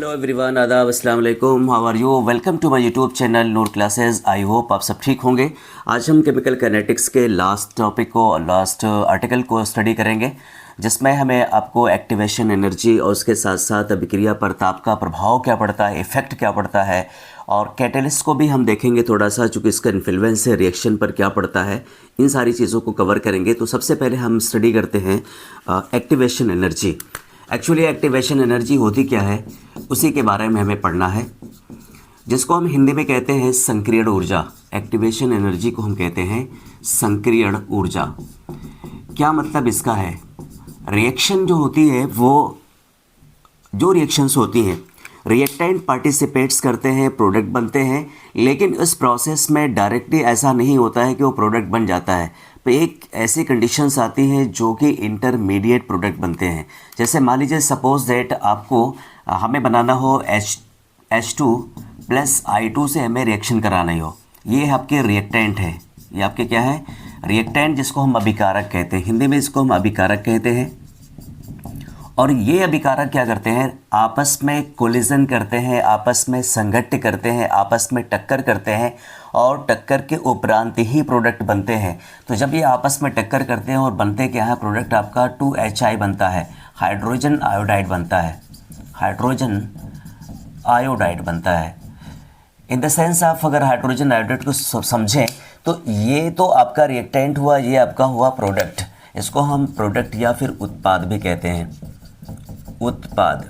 Hello everyone, आदाब, अस्सलाम वालेकुम, how are you. Welcome to my YouTube channel Noor classes. I hope आप सब ठीक होंगे। आज हम केमिकल काइनेटिक्स के लास्ट टॉपिक को, लास्ट आर्टिकल को स्टडी करेंगे, जिसमें हमें आपको एक्टिवेशन एनर्जी और उसके साथ साथ अभिक्रिया पर ताप का प्रभाव क्या पड़ता है, इफ़ेक्ट क्या पड़ता है, और कैटलिस्ट को भी हम देखेंगे थोड़ा सा, चूँकि इसका इन्फ्लुएंस है रिएक्शन पर क्या पड़ता है। इन सारी चीज़ों को कवर करेंगे। तो सबसे पहले हम स्टडी करते हैं activation energy. Actually activation energy होती क्या है, उसी के बारे में हमें पढ़ना है, जिसको हम हिंदी में कहते हैं संक्रियण ऊर्जा। एक्टिवेशन एनर्जी को हम कहते हैं संक्रियण ऊर्जा। क्या मतलब इसका है? रिएक्शन जो होती है, वो जो रिएक्शंस होती हैं, रिएक्टेंट पार्टिसिपेट्स करते हैं, प्रोडक्ट बनते हैं, लेकिन इस प्रोसेस में डायरेक्टली ऐसा नहीं होता है कि वो प्रोडक्ट बन जाता है। तो एक ऐसी कंडीशंस आती हैं जो कि इंटरमीडिएट प्रोडक्ट बनते हैं। जैसे मान लीजिए सपोज दैट आपको हमें बनाना हो H2 प्लस I2 से हमें रिएक्शन कराना ही हो। ये आपके रिएक्टेंट है, ये आपके क्या है, रिएक्टेंट, जिसको हम अभिकारक कहते हैं। हिंदी में इसको हम अभिकारक कहते हैं। और ये अभिकारक क्या करते हैं, आपस में कोलिजन करते हैं, आपस में संघट्ट करते हैं, आपस में टक्कर करते हैं, और टक्कर के उपरांत ही प्रोडक्ट बनते हैं। तो जब ये आपस में टक्कर करते हैं और बनते क्या है, प्रोडक्ट आपका 2HI बनता है, हाइड्रोजन आयोडाइड बनता है, हाइड्रोजन आयोडाइड बनता है। इन द सेंस आप अगर हाइड्रोजन आयोडाइड को समझें तो ये तो आपका रिएक्टेंट हुआ, ये आपका हुआ प्रोडक्ट। इसको हम प्रोडक्ट या फिर उत्पाद भी कहते हैं, उत्पाद।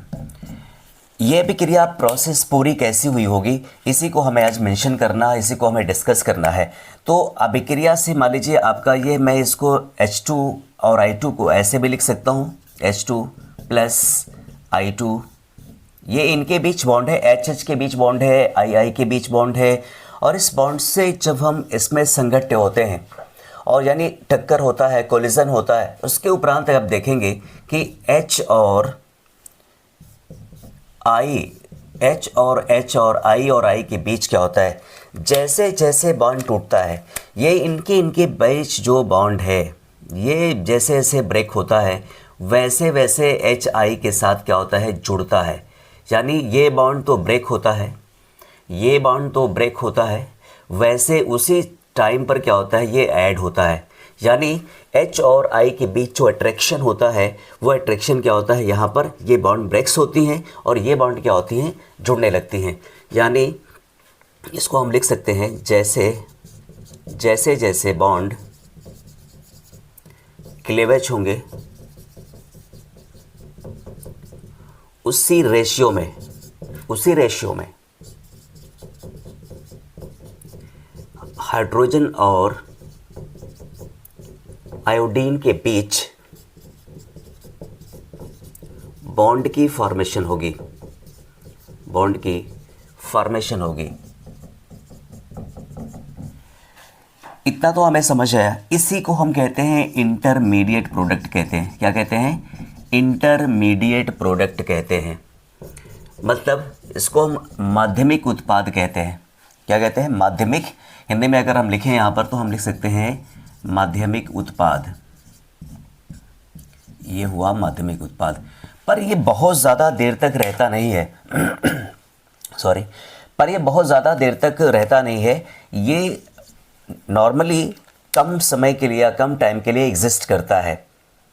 ये अभिक्रिया प्रोसेस पूरी कैसी हुई होगी, इसी को हमें आज मेंशन करना है, इसी को हमें डिस्कस करना है। तो अभिक्रिया से मान लीजिए आपका ये, मैं इसको H2 और I2 को ऐसे भी लिख सकता हूँ, H2 प्लस I2, ये इनके बीच बॉन्ड है, HH के बीच बॉन्ड है, II के बीच बॉन्ड है। और इस बॉन्ड से जब हम इसमें संघट्ट होते हैं और यानी टक्कर होता है, कोलिजन होता है, उसके उपरांत आप देखेंगे कि H और I और I के बीच क्या होता है, जैसे जैसे बॉन्ड टूटता है, ये इनके बीच जो बॉन्ड है, ये जैसे जैसे ब्रेक होता है, वैसे वैसे HI के साथ क्या होता है, जुड़ता है। यानी ये बॉन्ड तो ब्रेक होता है, ये बॉन्ड तो ब्रेक होता है, वैसे उसी टाइम पर क्या होता है, ये ऐड होता है। यानी H और I के बीच जो अट्रैक्शन होता है, वो अट्रैक्शन क्या होता है, यहाँ पर ये बॉन्ड ब्रेक्स होती हैं और ये बॉन्ड क्या होती हैं, जुड़ने लगती हैं। यानी इसको हम लिख सकते हैं, जैसे जैसे बॉन्ड क्लीवेज होंगे, उसी रेशियो में हाइड्रोजन और आयोडीन के बीच बॉन्ड की फॉर्मेशन होगी, इतना तो हमें समझ आया। इसी को हम कहते हैं इंटरमीडिएट प्रोडक्ट कहते हैं। क्या कहते हैं? इंटरमीडिएट प्रोडक्ट कहते हैं। मतलब इसको हम माध्यमिक उत्पाद कहते हैं। क्या कहते हैं? माध्यमिक। हिंदी में अगर हम लिखें यहाँ पर तो हम लिख सकते हैं माध्यमिक उत्पाद। ये हुआ माध्यमिक उत्पाद। पर ये बहुत ज़्यादा देर तक रहता नहीं है सॉरी, पर ये बहुत ज़्यादा देर तक रहता नहीं है। ये नॉर्मली कम समय के लिए या कम टाइम के लिए एग्जिस्ट करता है,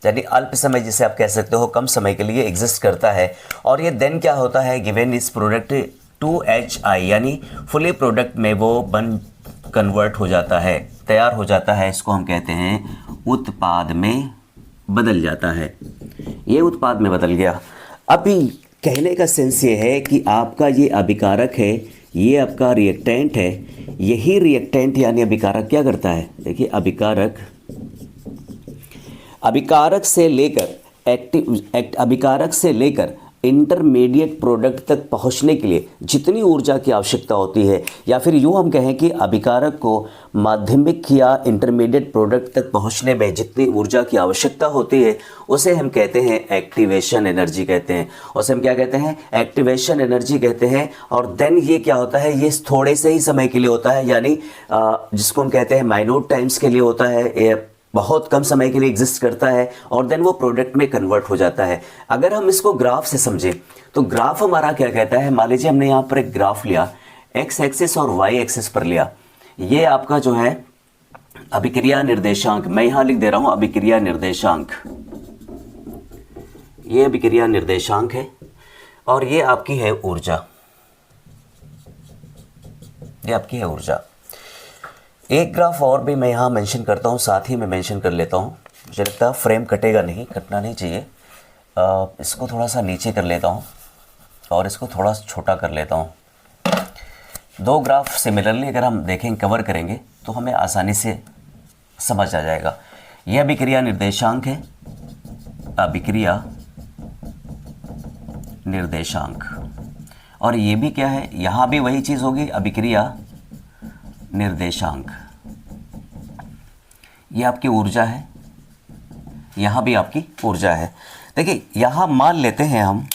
यानी अल्प समय जिसे आप कह सकते हो, कम समय के लिए एग्जिस्ट करता है। और ये देन क्या होता है, गिवन इस प्रोडक्ट 2HI यानी फुली प्रोडक्ट में वो कन्वर्ट हो जाता है, तैयार हो जाता है। इसको हम कहते हैं उत्पाद में बदल जाता है। ये उत्पाद में बदल गया। अभी कहने का सेंस ये है कि आपका ये अभिकारक है, ये आपका रिएक्टेंट है। यही रिएक्टेंट यानी अभिकारक क्या करता है, देखिए, अभिकारक से लेकर इंटरमीडिएट प्रोडक्ट तक पहुंचने के लिए जितनी ऊर्जा की आवश्यकता होती है, या फिर यूँ हम कहें कि अभिकारक को माध्यमिक या इंटरमीडिएट प्रोडक्ट तक पहुंचने में जितनी ऊर्जा की आवश्यकता होती है, उसे हम कहते हैं एक्टिवेशन एनर्जी कहते हैं। उसे हम क्या कहते हैं? एक्टिवेशन एनर्जी कहते हैं। और देन ये क्या होता है, ये थोड़े से ही समय के लिए होता है, यानी जिसको हम कहते हैं माइन्यूट टाइम्स के लिए होता है, बहुत कम समय के लिए एग्जिस्ट करता है और देन वो प्रोडक्ट में कन्वर्ट हो जाता है। अगर हम इसको ग्राफ से समझें तो ग्राफ हमारा क्या कहता है, मान लीजिए हमने यहाँ पर एक ग्राफ लिया, एक्स एक्सिस और वाई एक्सिस पर लिया। ये आपका जो है अभिक्रिया निर्देशांक, मैं यहाँ लिख दे रहा हूँ अभिक्रिया निर्देशांक, ये अभिक्रिया निर्देशांक है और ये आपकी है ऊर्जा, ये आपकी है ऊर्जा। एक ग्राफ और भी मैं यहाँ मेंशन करता हूँ, साथ ही मैं मेंशन कर लेता हूँ, मुझे लगता है फ्रेम कटेगा नहीं, कटना नहीं चाहिए। इसको थोड़ा सा नीचे कर लेता हूँ और इसको थोड़ा छोटा कर लेता हूँ। दो ग्राफ सिमिलरली अगर हम देखें, कवर करेंगे तो हमें आसानी से समझ आ जाएगा। यह अभिक्रिया निर्देशांक है, अभिक्रिया निर्देशांक, और ये भी क्या है, यहाँ भी वही चीज़ होगी, अभिक्रिया निर्देशांक। ये आपकी ऊर्जा है, यहाँ भी आपकी ऊर्जा है। देखिए यहाँ मान लेते हैं हम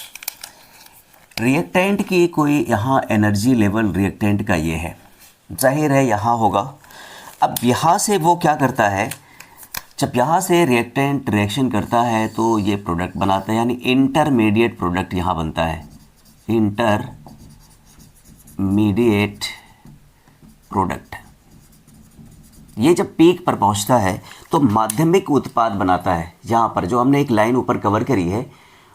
रिएक्टेंट की कोई यहाँ एनर्जी लेवल रिएक्टेंट का ये है, जाहिर है यहाँ होगा। अब यहाँ से वो क्या करता है, जब यहाँ से रिएक्टेंट रिएक्शन करता है तो ये प्रोडक्ट बनाता है, यानी इंटरमीडिएट प्रोडक्ट यहाँ बनता है, इंटरमीडिएट प्रोडक्ट। ये जब पीक पर पहुँचता है तो माध्यमिक उत्पाद बनाता है। यहाँ पर जो हमने एक लाइन ऊपर कवर करी है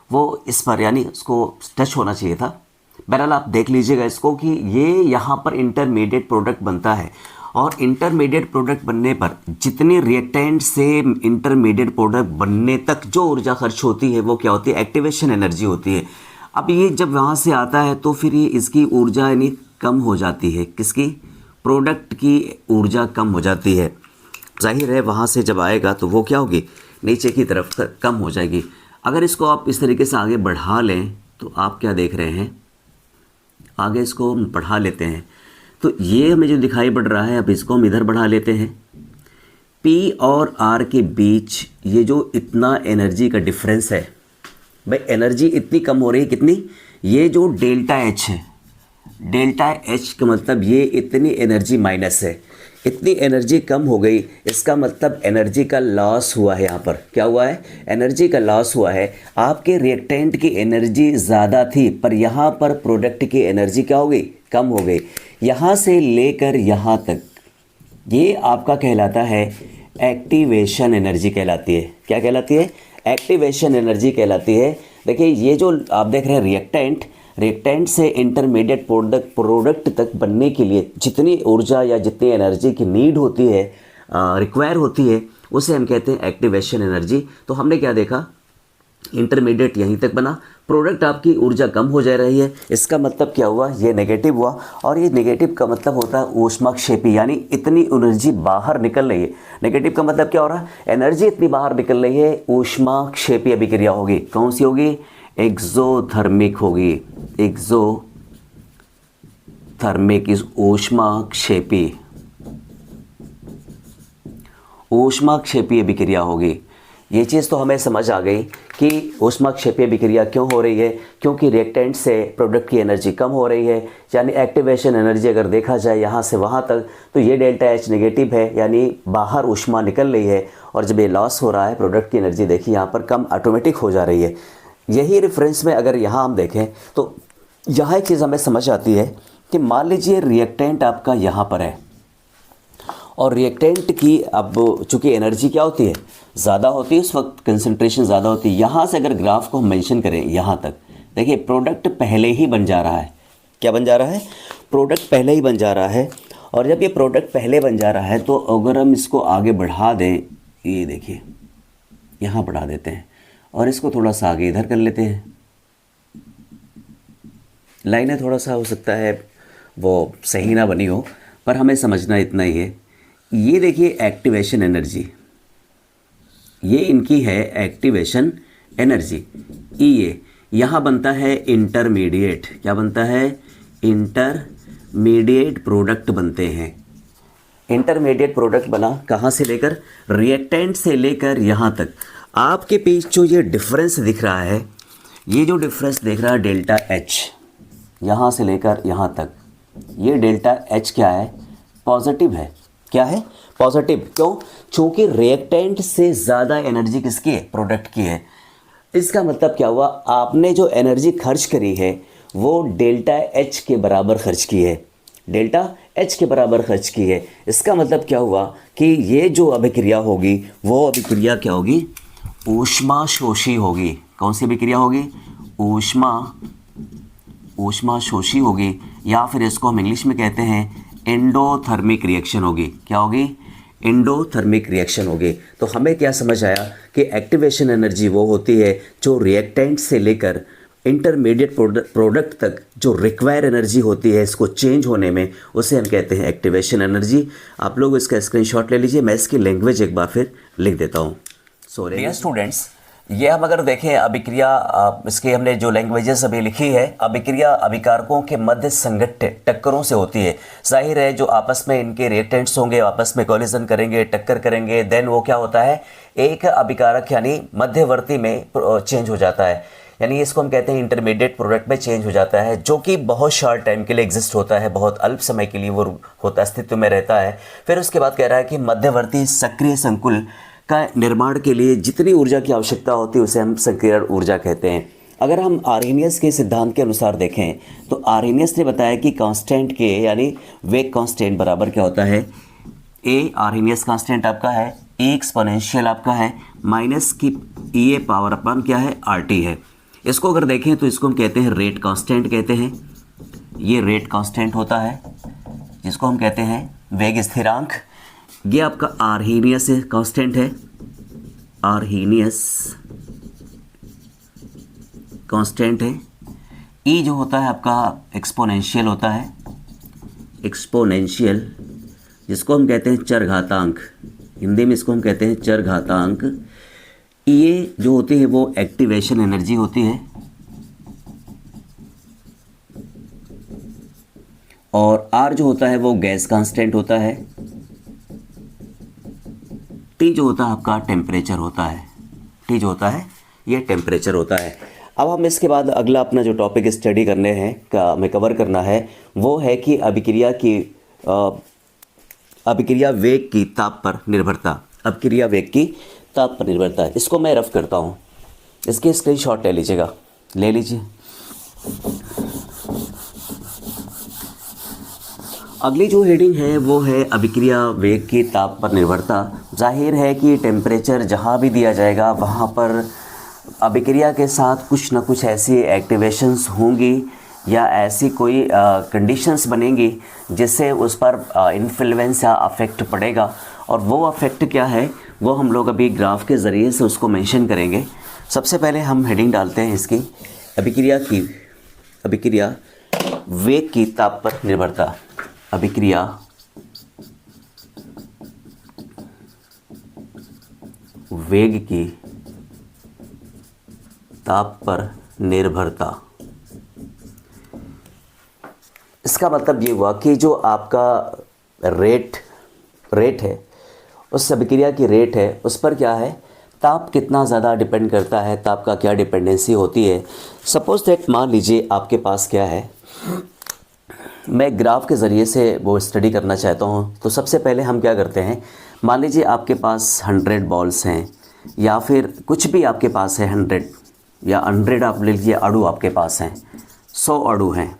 वो इस पर, यानी उसको टच होना चाहिए था। बहरहाल आप देख लीजिएगा इसको कि ये यहाँ पर इंटरमीडिएट प्रोडक्ट बनता है, और इंटरमीडिएट प्रोडक्ट बनने पर जितने रिएक्टेंट से इंटरमीडिएट प्रोडक्ट बनने तक जो ऊर्जा खर्च होती है वो क्या होती है, एक्टिवेशन एनर्जी होती है। अब ये जब वहाँ से आता है तो फिर ये इसकी ऊर्जा यानी कम हो जाती है, किसकी, प्रोडक्ट की ऊर्जा कम हो जाती है। जाहिर है वहाँ से जब आएगा तो वो क्या होगी, नीचे की तरफ कम हो जाएगी। अगर इसको आप इस तरीके से आगे बढ़ा लें तो आप क्या देख रहे हैं, आगे इसको हम बढ़ा लेते हैं तो ये हमें जो दिखाई पड़ रहा है, अब इसको हम इधर बढ़ा लेते हैं। P और R के बीच ये जो इतना एनर्जी का डिफरेंस है, भाई एनर्जी इतनी कम हो रही है, कितनी, ये जो डेल्टा H है, डेल्टा H का मतलब ये इतनी एनर्जी माइनस है, इतनी एनर्जी कम हो गई, इसका मतलब एनर्जी का लॉस हुआ है। यहाँ पर क्या हुआ है, एनर्जी का लॉस हुआ है। आपके रिएक्टेंट की एनर्जी ज़्यादा थी पर यहाँ पर प्रोडक्ट की एनर्जी क्या हो गई, कम हो गई। यहाँ से लेकर यहाँ तक ये आपका कहलाता है एक्टिवेशन एनर्जी कहलाती है। क्या कहलाती है, एक्टिवेशन एनर्जी कहलाती है। देखिए ये जो आप देख रहे हैं रिएक्टेंट से इंटरमीडिएट प्रोडक्ट तक बनने के लिए जितनी ऊर्जा या जितनी एनर्जी की नीड होती है, रिक्वायर होती है, उसे हम कहते हैं एक्टिवेशन एनर्जी। तो हमने क्या देखा, इंटरमीडिएट यहीं तक बना, प्रोडक्ट आपकी ऊर्जा कम हो जा रही है, इसका मतलब क्या हुआ, ये नेगेटिव हुआ। और ये नेगेटिव का मतलब होता है ऊष्माक्षेपी, यानी इतनी एनर्जी बाहर निकल रही है। नेगेटिव का मतलब क्या हो रहा है, एनर्जी इतनी बाहर निकल रही है, ऊष्माक्षेपी अभिक्रिया होगी। कौन सी होगी, एक्सोथर्मिक होगी, एक्सोथर्मिक इज ऊष्माक्षेपी, ऊष्माक्षेपी अभिक्रिया होगी। ये चीज़ तो हमें समझ आ गई कि ऊष्माक्षेपी अभिक्रिया क्यों हो रही है, क्योंकि रिएक्टेंट से प्रोडक्ट की एनर्जी कम हो रही है। यानी एक्टिवेशन एनर्जी अगर देखा जाए यहाँ से वहाँ तक तो ये डेल्टा H नेगेटिव है, यानी बाहर ऊष्मा निकल रही है, और जब ये लॉस हो रहा है प्रोडक्ट की एनर्जी देखिए यहाँ पर कम ऑटोमेटिक हो जा रही है। यही रेफरेंस में अगर यहाँ हम देखें तो यहाँ एक चीज़ हमें समझ आती है कि मान लीजिए रिएक्टेंट आपका यहाँ पर है और रिएक्टेंट की अब चूँकि एनर्जी क्या होती है, ज़्यादा होती है, उस वक्त कंसंट्रेशन ज़्यादा होती है। यहाँ से अगर ग्राफ को हम मेंशन करें यहाँ तक, देखिए प्रोडक्ट पहले ही बन जा रहा है। क्या बन जा रहा है, प्रोडक्ट पहले ही बन जा रहा है। और जब ये प्रोडक्ट पहले बन जा रहा है तो अगर हम इसको आगे बढ़ा दें, ये देखिए यहाँ बढ़ा देते हैं और इसको थोड़ा सा आगे इधर कर लेते हैं। लाइनें थोड़ा सा हो सकता है वो सही ना बनी हो, पर हमें समझना इतना ही है। ये देखिए एक्टिवेशन एनर्जी, ये इनकी है एक्टिवेशन एनर्जी। ये यहाँ बनता है इंटरमीडिएट, क्या बनता है, इंटरमीडिएट प्रोडक्ट बनते हैं। इंटरमीडिएट प्रोडक्ट बना कहाँ से लेकर, रिएक्टेंट से लेकर यहाँ तक। आपके बीच जो ये डिफरेंस दिख रहा है, ये जो डिफरेंस दिख रहा है डेल्टा H, यहाँ से लेकर यहाँ तक, ये डेल्टा H क्या है, पॉजिटिव है। क्या है, पॉजिटिव। क्यों? क्योंकि रिएक्टेंट से ज़्यादा एनर्जी किसकी है, प्रोडक्ट की है। इसका मतलब क्या हुआ, आपने जो एनर्जी खर्च करी है वो डेल्टा एच के बराबर खर्च की है, डेल्टा एच के बराबर खर्च की है। इसका मतलब क्या हुआ कि ये जो अभिक्रिया होगी वो अभिक्रिया क्या होगी, ऊष्माशोषी होगी। कौन सी अभिक्रिया होगी, ऊष्माशोषी होगी, या फिर इसको हम इंग्लिश में कहते हैं एंडोथर्मिक रिएक्शन होगी। क्या होगी, एंडोथर्मिक रिएक्शन होगी। तो हमें क्या समझ आया कि एक्टिवेशन एनर्जी वो होती है जो रिएक्टेंट से लेकर इंटरमीडिएट प्रोडक्ट तक जो रिक्वायर एनर्जी होती है इसको चेंज होने में, उसे हम कहते हैं एक्टिवेशन एनर्जी। आप लोग इसका स्क्रीनशॉट ले लीजिए, मैं इसकी लैंग्वेज एक बार फिर लिख देता हूँ। सो डियर स्टूडेंट्स, ये हम अगर देखें अभिक्रिया, इसके हमने जो लैंग्वेजेस अभी लिखी है, अभिक्रिया अभिकारकों के मध्य संघट्य टक्करों से होती है। जाहिर है जो आपस में इनके रिएक्टेंट्स होंगे आपस में कोलिजन करेंगे, टक्कर करेंगे, देन वो क्या होता है, एक अभिकारक यानी मध्यवर्ती में चेंज हो जाता है, यानी इसको हम कहते हैं इंटरमीडिएट प्रोडक्ट में चेंज हो जाता है, जो कि बहुत शॉर्ट टाइम के लिए एग्जिस्ट होता है, बहुत अल्प समय के लिए वो होता अस्तित्व में रहता है। फिर उसके बाद कह रहा है कि मध्यवर्ती सक्रिय संकुल का निर्माण के लिए जितनी ऊर्जा की आवश्यकता होती है उसे हम सक्रिय ऊर्जा कहते हैं। अगर हम आर्हेनियस के सिद्धांत के अनुसार देखें तो आर्हेनियस ने बताया कि कांस्टेंट के यानी वेग कांस्टेंट बराबर क्या होता है, ए आर्हेनियस कांस्टेंट आपका है, ए एक्सपोनेंशियल आपका है माइनस की ई ए पावर अपन क्या है, आर टी है। इसको अगर देखें तो इसको हम कहते हैं रेट कांस्टेंट कहते हैं, ये रेट कांस्टेंट होता है जिसको हम कहते हैं वेग स्थिरांक। ये आपका आर्हेनियस कांस्टेंट है, आर्हेनियस कांस्टेंट है। ई जो होता है आपका एक्सपोनेंशियल होता है, एक्सपोनेंशियल जिसको हम कहते हैं चरघातांक, हिंदी में इसको हम कहते हैं चरघातांक। ये जो होती है वो एक्टिवेशन एनर्जी होती है, और आर जो होता है वो गैस कांस्टेंट होता है, टी जो होता है आपका टेम्परेचर होता है, टी जो होता है ये टेम्परेचर होता है। अब हम इसके बाद अगला अपना जो टॉपिक स्टडी करने हैं का हमें कवर करना है वो है कि अभिक्रिया वेग की ताप पर निर्भरता, अभिक्रिया वेग की ताप पर निर्भरता। इसको मैं रफ करता हूँ, इसके स्क्रीनशॉट ले लीजिएगा, ले लीजिए। अगली जो हेडिंग है वो है अभिक्रिया वेग की ताप पर निर्भरता। जाहिर है कि टेम्परेचर जहाँ भी दिया जाएगा वहाँ पर अभिक्रिया के साथ कुछ ना कुछ ऐसी एक्टिवेशंस होंगी या ऐसी कोई कंडीशंस बनेंगी जिससे उस पर इन्फ्लुएंस या अफेक्ट पड़ेगा, और वो अफेक्ट क्या है वो हम लोग अभी ग्राफ के ज़रिए से उसको मेंशन करेंगे। सबसे पहले हम हेडिंग डालते हैं इसकी, अभिक्रिया वेग की ताप पर निर्भरता। अभिक्रिया वेग की ताप पर निर्भरता। इसका मतलब ये हुआ कि जो आपका रेट है, उस अभिक्रिया की रेट है, उस पर क्या है, ताप कितना ज़्यादा डिपेंड करता है, ताप का क्या डिपेंडेंसी होती है। सपोज दैट मान लीजिए आपके पास क्या है, मैं ग्राफ के ज़रिए से वो स्टडी करना चाहता हूँ। तो सबसे पहले हम क्या करते हैं, मान लीजिए आपके पास 100 बॉल्स हैं या फिर कुछ भी आपके पास है, 100 या 100 आप ले लीजिए अणु आपके पास हैं, 100 अणु हैं,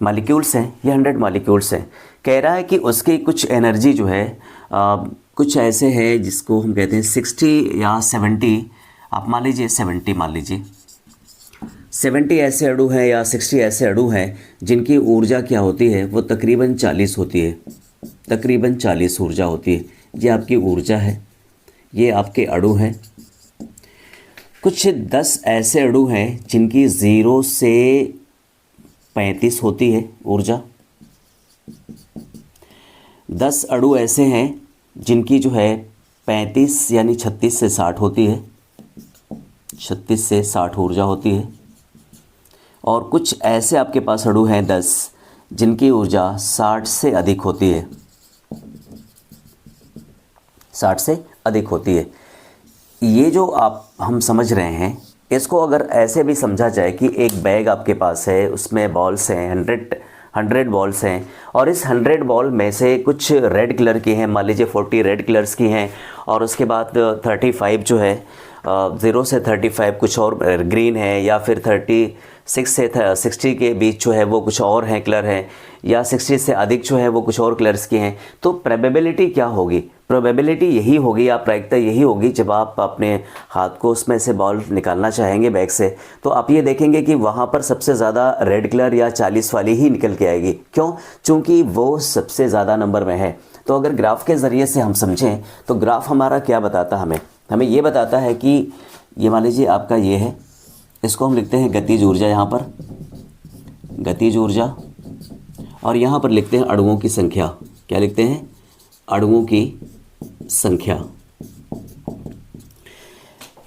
मॉलिक्यूल्स हैं, ये 100 मॉलिक्यूल्स हैं। कह रहा है कि उसकी कुछ एनर्जी जो है कुछ ऐसे है जिसको हम कहते हैं 60 या 70, आप मान लीजिए 70, मान लीजिए 70 ऐसे अणु हैं या 60 ऐसे अणु हैं जिनकी ऊर्जा क्या होती है, वो तकरीबन 40 होती है, तकरीबन 40 ऊर्जा होती है। ये आपकी ऊर्जा है, ये आपके अणु हैं। कुछ 10 ऐसे अणु हैं जिनकी 0 से 35 होती है ऊर्जा। 10 अणु ऐसे हैं जिनकी जो है 35 यानी 36 से 60 होती है, 36 से 60 ऊर्जा होती है। और कुछ ऐसे आपके पास अणु हैं 10 जिनकी ऊर्जा 60 से अधिक होती है, 60 से अधिक होती है। ये जो हम समझ रहे हैं, इसको अगर ऐसे भी समझा जाए कि एक बैग आपके पास है, उसमें बॉल्स हैं, 100 बॉल्स हैं और इस 100 बॉल में से कुछ रेड कलर की हैं, मान लीजिए 40 रेड कलर्स की हैं और उसके बाद 35 जो है 0 से 35 कुछ और ग्रीन है, या फिर 36 से 60 के बीच जो है वो कुछ और हैं कलर हैं, या 60 से अधिक जो है वो कुछ और कलर्स की हैं। तो प्रोबेबिलिटी क्या होगी? प्रोबेबिलिटी यही होगी या प्रायिकता यही होगी जब आप अपने हाथ को उसमें से बॉल निकालना चाहेंगे बैग से, तो आप ये देखेंगे कि वहाँ पर सबसे ज़्यादा रेड कलर या 40 वाली ही निकल के आएगी। क्यों? चूँकि वो सबसे ज़्यादा नंबर में है। तो अगर ग्राफ के ज़रिए से हम समझें तो ग्राफ हमारा क्या बताता है? हमें ये बताता है कि ये मान लीजिए आपका ये है, इसको हम लिखते हैं गतिज ऊर्जा, यहाँ पर गतिज ऊर्जा, और यहाँ पर लिखते हैं अणुओं की संख्या। क्या लिखते हैं? अणुओं की संख्या।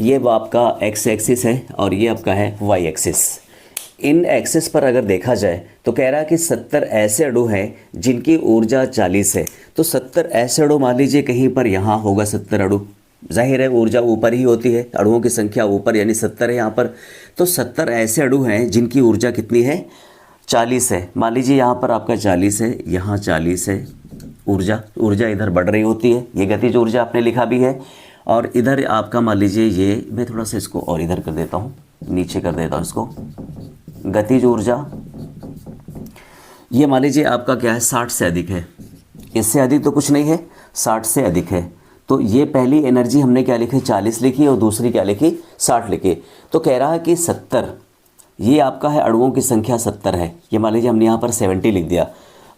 ये वो आपका एक्स एक्सिस है और ये आपका है वाई एक्सिस। इन एक्सिस पर अगर देखा जाए तो कह रहा है कि 70 ऐसे अणु हैं जिनकी ऊर्जा 40 है। तो 70 ऐसे अणु मान लीजिए कहीं पर यहाँ होगा 70 अणु, जाहिर है ऊर्जा ऊपर ही होती है, अणुओं की संख्या ऊपर यानी 70 है यहाँ पर। तो 70 ऐसे अणु हैं जिनकी ऊर्जा कितनी है? 40 है। मान लीजिए यहाँ पर आपका 40 है, यहाँ 40 है। ऊर्जा इधर बढ़ रही होती है, ये गतिज ऊर्जा आपने लिखा भी है। और इधर आपका मान लीजिए ये, मैं थोड़ा सा इसको और इधर कर देता हूँ, नीचे कर देता हूँ इसको, गतिज ऊर्जा ये मान लीजिए आपका क्या है? 60 से अधिक है। इससे अधिक तो कुछ नहीं है, 60 से अधिक है। तो ये पहली एनर्जी हमने क्या लिखी? 40 लिखी और दूसरी क्या लिखी? 60 लिखी। तो कह रहा है कि 70 ये आपका है, अणुओं की संख्या 70 है। ये मान लीजिए हमने यहाँ पर 70 लिख दिया।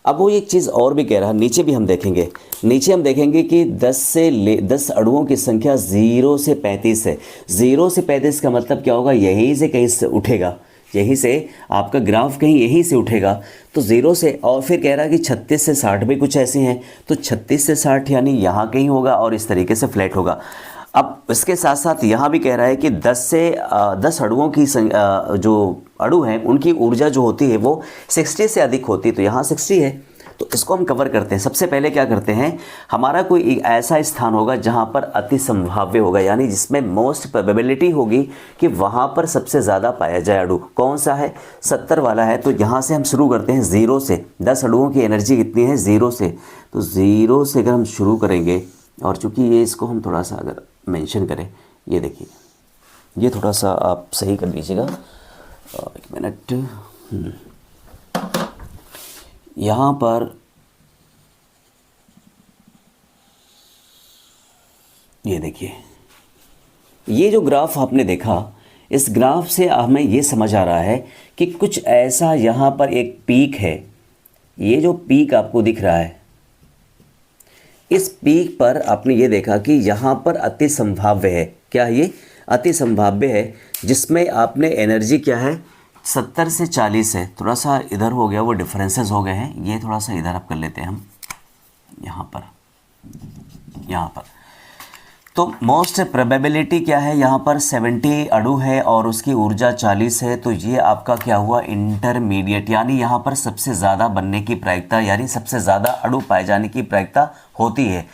अब वो एक चीज़ और भी कह रहा है, नीचे भी हम देखेंगे। नीचे हम देखेंगे कि 10 अणुओं की संख्या 0 से 35 है। 0 से 35 का मतलब क्या होगा? यहीं से कहीं से उठेगा, यहीं से आपका ग्राफ कहीं यहीं से उठेगा। तो 0 से, और फिर कह रहा है कि 36 से 60 भी कुछ ऐसे हैं, तो 36 से 60 यानी यहाँ कहीं होगा और इस तरीके से फ्लैट होगा। अब इसके साथ साथ यहाँ भी कह रहा है कि 10 अणुओं की जो अणु हैं उनकी ऊर्जा जो होती है वो 60 से अधिक होती है। तो यहाँ 60 है, तो इसको हम कवर करते हैं। सबसे पहले क्या करते हैं, हमारा कोई एक ऐसा स्थान होगा जहाँ पर अति संभाव्य होगा, यानी जिसमें मोस्ट प्रोबेबिलिटी होगी कि वहाँ पर सबसे ज़्यादा पाया जाए अणु। कौन सा है? 70 वाला है। तो यहाँ से हम शुरू करते हैं 0 से। 10 अणुओं की एनर्जी कितनी है? 0 से। तो 0 से अगर हम शुरू करेंगे, और चूँकि ये इसको हम थोड़ा सा अगर मेंशन करें, ये देखिए, ये थोड़ा सा आप सही कर लीजिएगा, 1 मिनट। यहाँ पर ये देखिए, ये जो ग्राफ आपने देखा, इस ग्राफ से हमें ये समझ आ रहा है कि कुछ ऐसा यहाँ पर एक पीक है। ये जो पीक आपको दिख रहा है, इस पीक पर आपने ये देखा कि यहाँ पर अति संभाव्य है। क्या है ये? अति संभाव्य है, जिसमें आपने एनर्जी क्या है? 70 से 40 है। थोड़ा सा इधर हो गया, वो डिफरेंसेस हो गए हैं, ये थोड़ा सा इधर आप कर लेते हैं हम, यहाँ पर। तो मोस्ट प्रोबेबिलिटी क्या है? यहाँ पर 70 अणु है और उसकी ऊर्जा 40 है। तो ये आपका क्या हुआ? इंटरमीडिएट, यानी यहाँ पर सबसे ज़्यादा बनने की प्रायिकता, यानी सबसे ज़्यादा अणु पाए जाने की प्रायिकता होती है।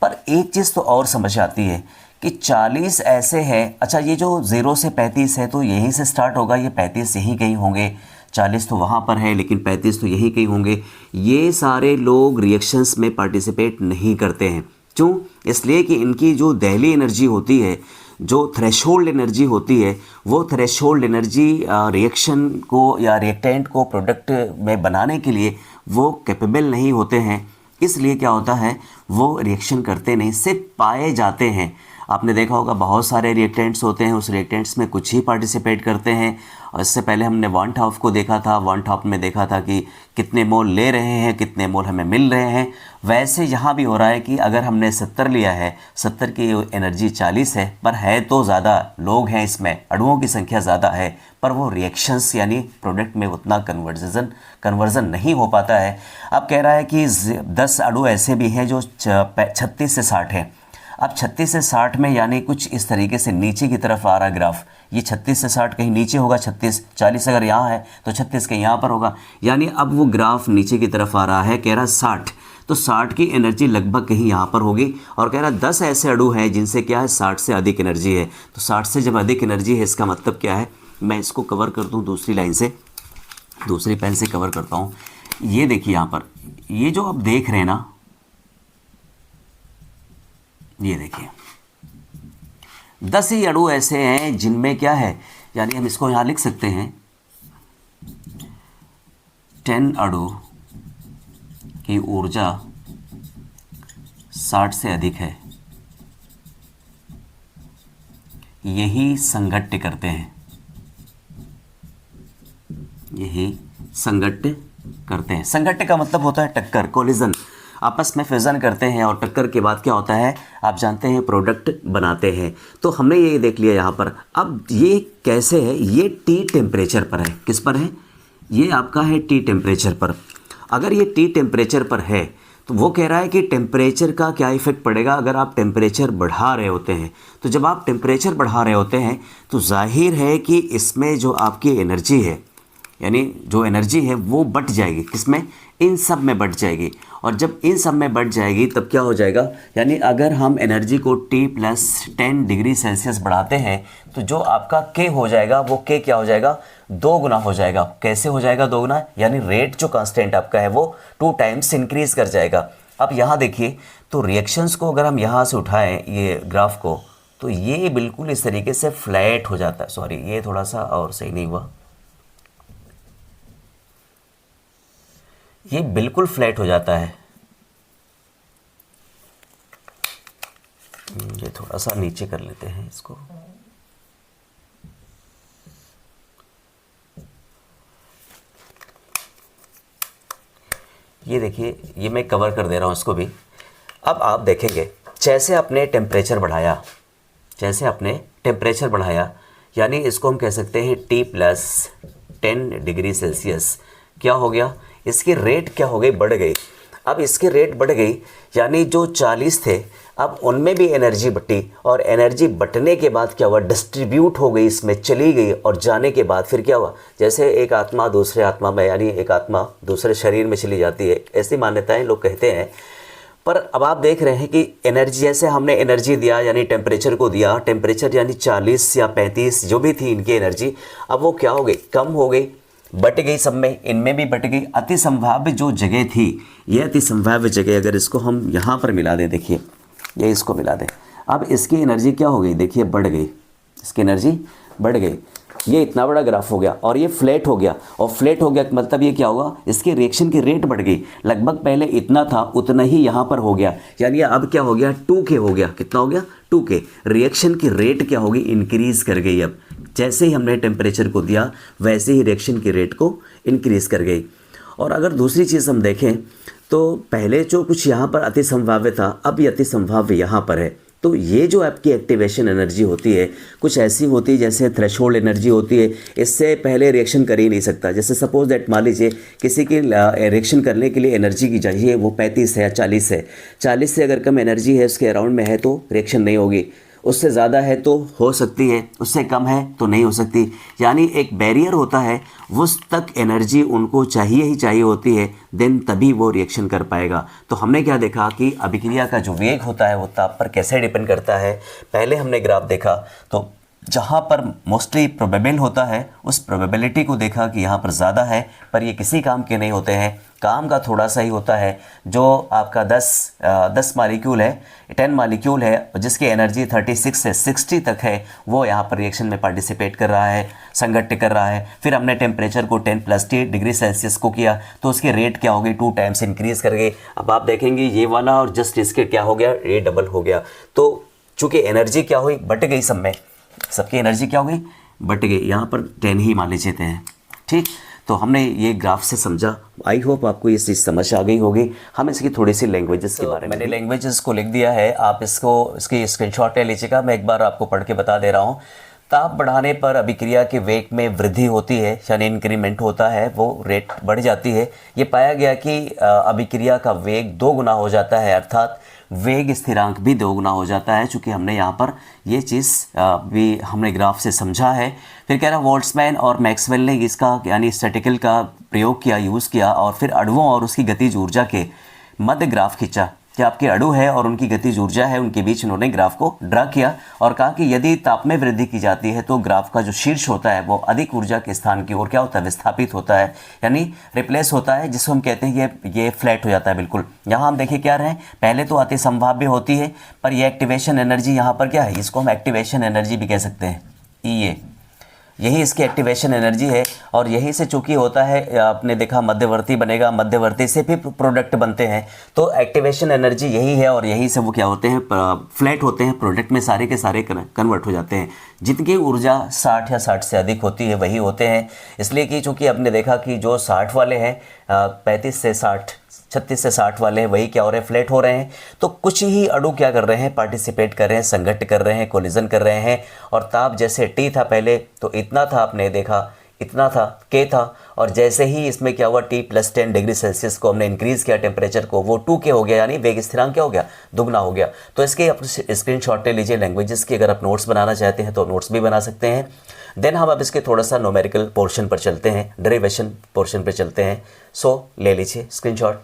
पर एक चीज़ तो और समझ आती है कि 40 ऐसे हैं। अच्छा, ये जो 0 से 35 है तो यहीं से स्टार्ट होगा, ये 35 यहीं कहीं होंगे। 40 तो वहाँ पर है लेकिन 35 तो यहीं कहीं होंगे। ये सारे लोग रिएक्शंस में पार्टिसिपेट नहीं करते हैं। क्यों? इसलिए कि इनकी जो दहली एनर्जी होती है, जो थ्रेशोल्ड एनर्जी होती है, वो थ्रेशोल्ड एनर्जी रिएक्शन को या रिएक्टेंट को प्रोडक्ट में बनाने के लिए वो कैपेबल नहीं होते हैं। इसलिए क्या होता है, वो रिएक्शन करते नहीं, सिर्फ पाए जाते हैं। आपने देखा होगा बहुत सारे रिएक्टेंट्स होते हैं, उस रिएक्टेंट्स में कुछ ही पार्टिसिपेट करते हैं। और इससे पहले हमने वन टॉप को देखा था, वन टॉप में देखा था कि कितने मोल ले रहे हैं, कितने मोल हमें मिल रहे हैं। वैसे यहाँ भी हो रहा है कि अगर हमने 70 लिया है, 70 की एनर्जी 40 है, पर है तो ज़्यादा लोग हैं इसमें, अणुओं की संख्या ज़्यादा है, पर वो रिएक्शंस यानी प्रोडक्ट में उतना कन्वर्जन नहीं हो पाता है। अब कह रहा है कि 10 अणु ऐसे भी हैं जो 36 से 60 हैं। अब 36 से 60 में यानी कुछ इस तरीके से नीचे की तरफ आ रहा है ग्राफ। ये 36 से 60 कहीं नीचे होगा, 40 अगर यहाँ है तो 36 कहीं यहाँ पर होगा, यानी अब वो ग्राफ नीचे की तरफ आ रहा है। कह रहा 60, तो 60 की एनर्जी लगभग कहीं यहाँ पर होगी। और कह रहा 10 ऐसे अणु हैं जिनसे क्या है 60 से अधिक एनर्जी है। तो 60 से जब अधिक एनर्जी है, इसका मतलब क्या है, मैं इसको कवर कर दूँ दूसरी लाइन से, दूसरी पेन से कवर करता हूँ। ये देखिए यहाँ पर, ये जो आप देख रहे हैं ना, ये देखिए 10 ही अणु ऐसे हैं जिनमें क्या है, यानी हम इसको यहाँ लिख सकते हैं 10 अणु की ऊर्जा 60 से अधिक है, यही संघट्ट करते हैं, यही संघट्ट करते हैं। संघट्ट का मतलब होता है टक्कर, कोलिजन, आपस में फ्यूज़न करते हैं और टक्कर के बाद क्या होता है आप जानते हैं, प्रोडक्ट बनाते हैं। तो हमने ये देख लिया यहाँ पर। अब ये कैसे है, ये टी टेम्परेचर पर है। किस पर है, ये आपका है टी टेम्परेचर पर। अगर ये टी टेम्परेचर पर है तो वो कह रहा है कि टेम्परेचर का क्या इफ़ेक्ट पड़ेगा अगर आप टेम्परेचर बढ़ा रहे होते हैं। तो जब आप टेम्परेचर बढ़ा रहे होते हैं तो जाहिर है कि इसमें जो आपकी एनर्जी है, यानी जो एनर्जी है वो बढ़ जाएगी। किसमें, इन सब में बढ़ जाएगी। और जब इन सब में बढ़ जाएगी तब क्या हो जाएगा, यानी अगर हम एनर्जी को T+10 डिग्री सेल्सियस बढ़ाते हैं तो जो आपका K हो जाएगा वो K क्या हो जाएगा, 2 गुना हो जाएगा। कैसे हो जाएगा 2 गुना, यानी रेट जो कांस्टेंट आपका है वो 2 टाइम्स इंक्रीज़ कर जाएगा। अब यहाँ देखिए, तो रिएक्शंस को अगर हम यहाँ से उठाएं ये ग्राफ को, तो ये बिल्कुल इस तरीके से फ्लैट हो जाता है। सॉरी, ये थोड़ा सा और सही नहीं हुआ, ये बिल्कुल फ्लैट हो जाता है। ये थोड़ा सा नीचे कर लेते हैं इसको। ये देखिए, ये मैं कवर कर दे रहा हूँ इसको भी। अब आप देखेंगे जैसे आपने टेम्परेचर बढ़ाया, जैसे आपने टेम्परेचर बढ़ाया, यानी इसको हम कह सकते हैं T+10 डिग्री सेल्सियस क्या हो गया, इसकी रेट क्या हो गई, बढ़ गई। अब इसकी रेट बढ़ गई, यानी जो 40 थे अब उनमें भी एनर्जी बटी, और एनर्जी बटने के बाद क्या हुआ, डिस्ट्रीब्यूट हो गई, इसमें चली गई। और जाने के बाद फिर क्या हुआ, जैसे एक आत्मा दूसरे आत्मा में, यानी एक आत्मा दूसरे शरीर में चली जाती है, ऐसी मान्यताएं लोग कहते हैं। पर अब आप देख रहे हैं कि एनर्जी, जैसे हमने एनर्जी दिया यानी टेम्परेचर को दिया, टेम्परेचर यानी 40 या 35 जो भी थी इनकी एनर्जी, अब वो क्या हो गई, कम हो गई, बट गई सब में, इनमें भी बट गई। अति संभाव्य जो जगह थी, ये अति संभाव्य जगह अगर इसको हम यहाँ पर मिला दें, देखिए ये इसको मिला दें, अब इसकी एनर्जी क्या हो गई, देखिए बढ़ गई, इसकी एनर्जी बढ़ गई। ये इतना बड़ा ग्राफ हो गया और ये फ्लैट हो गया। और फ्लैट हो गया मतलब ये क्या होगा, इसके रिएक्शन की रेट बढ़ गई, लगभग पहले इतना था उतना ही यहाँ पर हो गया, यानी अब क्या हो गया, 2K हो गया। कितना हो गया, 2K। रिएक्शन की रेट क्या होगी, इंक्रीज़ कर गई। अब जैसे ही हमने टेम्परेचर को दिया वैसे ही रिएक्शन की रेट को इंक्रीज़ कर गई। और अगर दूसरी चीज़ हम देखें तो पहले जो कुछ यहाँ पर अति संभाव्य था, अब ये अति संभाव्य यहाँ पर है। तो ये जो आपकी एक्टिवेशन एनर्जी होती है कुछ ऐसी होती है जैसे थ्रेशोल्ड एनर्जी होती है, इससे पहले रिएक्शन कर ही नहीं सकता। जैसे सपोज दैट मान लीजिए किसी की रिएक्शन करने के लिए एनर्जी की चाहिए वो 35 है या 40 है, 40 से अगर कम एनर्जी है उसके अराउंड में है तो रिएक्शन नहीं होगी, उससे ज़्यादा है तो हो सकती है, उससे कम है तो नहीं हो सकती। यानी एक बैरियर होता है, उस तक एनर्जी उनको चाहिए ही चाहिए होती है, देन तभी वो रिएक्शन कर पाएगा। तो हमने क्या देखा कि अभिक्रिया का जो वेग होता है वो ताप पर कैसे डिपेंड करता है। पहले हमने ग्राफ देखा तो जहाँ पर मोस्टली प्रोबेबल होता है उस प्रोबेबिलिटी को देखा कि यहाँ पर ज़्यादा है, पर ये किसी काम के नहीं होते हैं, काम का थोड़ा सा ही होता है। जो आपका 10 मालिक्यूल है, 10 मालिक्यूल है जिसकी एनर्जी 36 से 60 तक है, वो यहाँ पर रिएक्शन में पार्टिसिपेट कर रहा है, संगठित कर रहा है। फिर हमने टेम्परेचर को 10+T डिग्री सेल्सियस को किया तो उसकी रेट क्या हो गई, 2 टाइम्स इंक्रीज़ कर गई। अब आप देखेंगे ये वाला और जस्ट इसके क्या हो गया, ये डबल हो गया। तो चूँकि एनर्जी क्या हुई, बट गई, सब में सबकी एनर्जी क्या हो गई, बट गई। यहाँ पर 10 ही मान लेते हैं, ठीक। तो हमने ये ग्राफ से समझा, आई होप आपको ये चीज़ समझ आ गई होगी। हम इसकी थोड़ी सी लैंग्वेजेस के बारे में, मैंने लैंग्वेजेस को लिख दिया है, आप इसकी स्क्रीनशॉट ले लीजिएगा। मैं एक बार आपको पढ़ के बता दे रहा हूँ। ताप बढ़ाने पर अभिक्रिया के वेग में वृद्धि होती है, यानी इंक्रीमेंट होता है, वो रेट बढ़ जाती है। ये पाया गया कि अभिक्रिया का वेग 2 गुना हो जाता है, अर्थात वेग स्थिरांक भी 2 गुना हो जाता है। चूँकि हमने यहाँ पर ये चीज़ भी हमने ग्राफ से समझा है। फिर कह रहा बोल्ट्जमैन और मैक्सवेल ने इसका यानी स्टैटिकल का प्रयोग किया, यूज़ किया, और फिर अणुओं और उसकी गतिज ऊर्जा के मध्य ग्राफ खींचा। कि आपके अणु है और उनकी गतिज ऊर्जा है, उनके बीच उन्होंने ग्राफ को ड्रा किया और कहा कि यदि ताप में वृद्धि की जाती है तो ग्राफ का जो शीर्ष होता है वो अधिक ऊर्जा के स्थान की ओर क्या होता है, विस्थापित होता है, यानी रिप्लेस होता है, जिसको हम कहते हैं ये फ्लैट हो जाता है बिल्कुल। यहाँ हम देखिए क्या रहे, पहले तो अति संभाव्य होती है, पर ये एक्टिवेशन एनर्जी यहाँ पर क्या है, इसको हम एक्टिवेशन एनर्जी भी कह सकते हैं, ई यही इसकी एक्टिवेशन एनर्जी है। और यही से चूंकि होता है, आपने देखा मध्यवर्ती बनेगा, मध्यवर्ती से भी प्रोडक्ट बनते हैं, तो एक्टिवेशन एनर्जी यही है और यही से वो क्या होते हैं, फ्लैट होते हैं, प्रोडक्ट में सारे के सारे कन्वर्ट हो जाते हैं। जिनकी ऊर्जा 60 या 60 से अधिक होती है वही होते हैं, इसलिए कि चूँकि आपने देखा कि जो 60 वाले हैं, 35 से 60, 36 से 60 वाले हैं, वही क्या हो रहे हैं, फ्लैट हो रहे हैं। तो कुछ ही अणु क्या कर रहे हैं, पार्टिसिपेट कर रहे हैं, संघट्ट कर रहे हैं, कोलिजन कर रहे हैं। और ताप जैसे T था पहले तो इतना था, आपने देखा इतना था, K था, और जैसे ही इसमें क्या हुआ T+10 डिग्री सेल्सियस को हमने इंक्रीज़ किया टेम्परेचर को, वो 2K हो गया, यानी वेग स्थिरांक क्या हो गया, दुगना हो गया। तो इसके आप स्क्रीनशॉट ले लीजिए लैंग्वेजेस की, अगर आप नोट्स बनाना चाहते हैं तो नोट्स भी बना सकते हैं। देन हम अब इसके थोड़ा सा न्यूमेरिकल पोर्शन पर चलते हैं, डेरिवेशन पोर्शन पर चलते हैं। सो ले लीजिए स्क्रीनशॉट।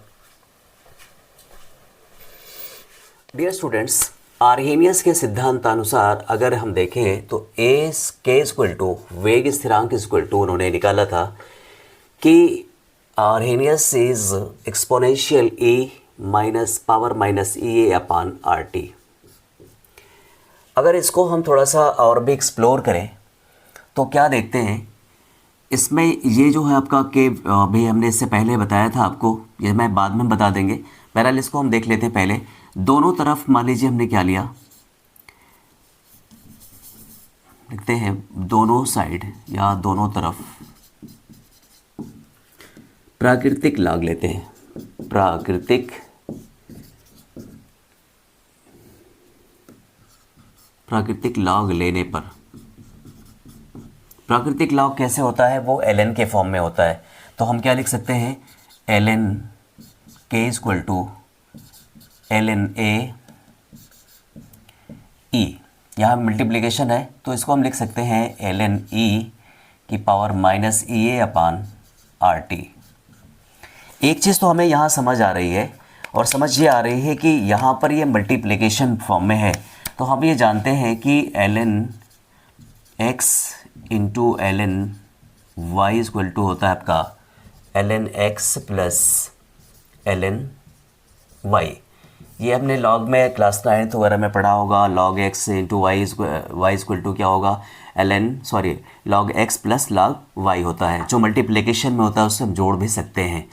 डियर स्टूडेंट्स, आर्हेनियस के सिद्धांतानुसार अगर हम देखें तो के इक्वल टू वेग स्थिरांक इक्वल टू उन्होंने निकाला था कि Arrhenius is exponential E minus power minus EA upon RT। अगर इसको हम थोड़ा सा और भी एक्सप्लोर करें तो क्या देखते हैं, इसमें ये जो है आपका के भी हमने इससे पहले बताया था आपको, ये मैं बाद में बता देंगे। बहरहाल इसको हम देख लेते हैं पहले। दोनों तरफ मान लीजिए हमने क्या लिया, लिखते हैं दोनों साइड या दोनों तरफ प्राकृतिक लॉग लेते हैं। प्राकृतिक लॉग लेने पर, प्राकृतिक लॉग कैसे होता है, वो ln के फॉर्म में होता है। तो हम क्या लिख सकते हैं, ln k equal to ln A E, यहाँ मल्टीप्लिकेशन है तो इसको हम लिख सकते हैं ln E की पावर माइनस EA अपान RT। एक चीज़ तो हमें यहाँ समझ आ रही है, और समझ ये आ रही है कि यहाँ पर ये मल्टीप्लिकेशन फॉर्म में है, तो हम ये जानते हैं कि ln x into ln y equal to होता है आपका ln x plus ln y। ये हमने लॉग में क्लास 9 वगैरह में पढ़ा होगा, log x into y equal to क्या होगा, log x plus log y होता है, जो मल्टीप्लिकेशन में होता है उससे हम जोड़ भी सकते हैं।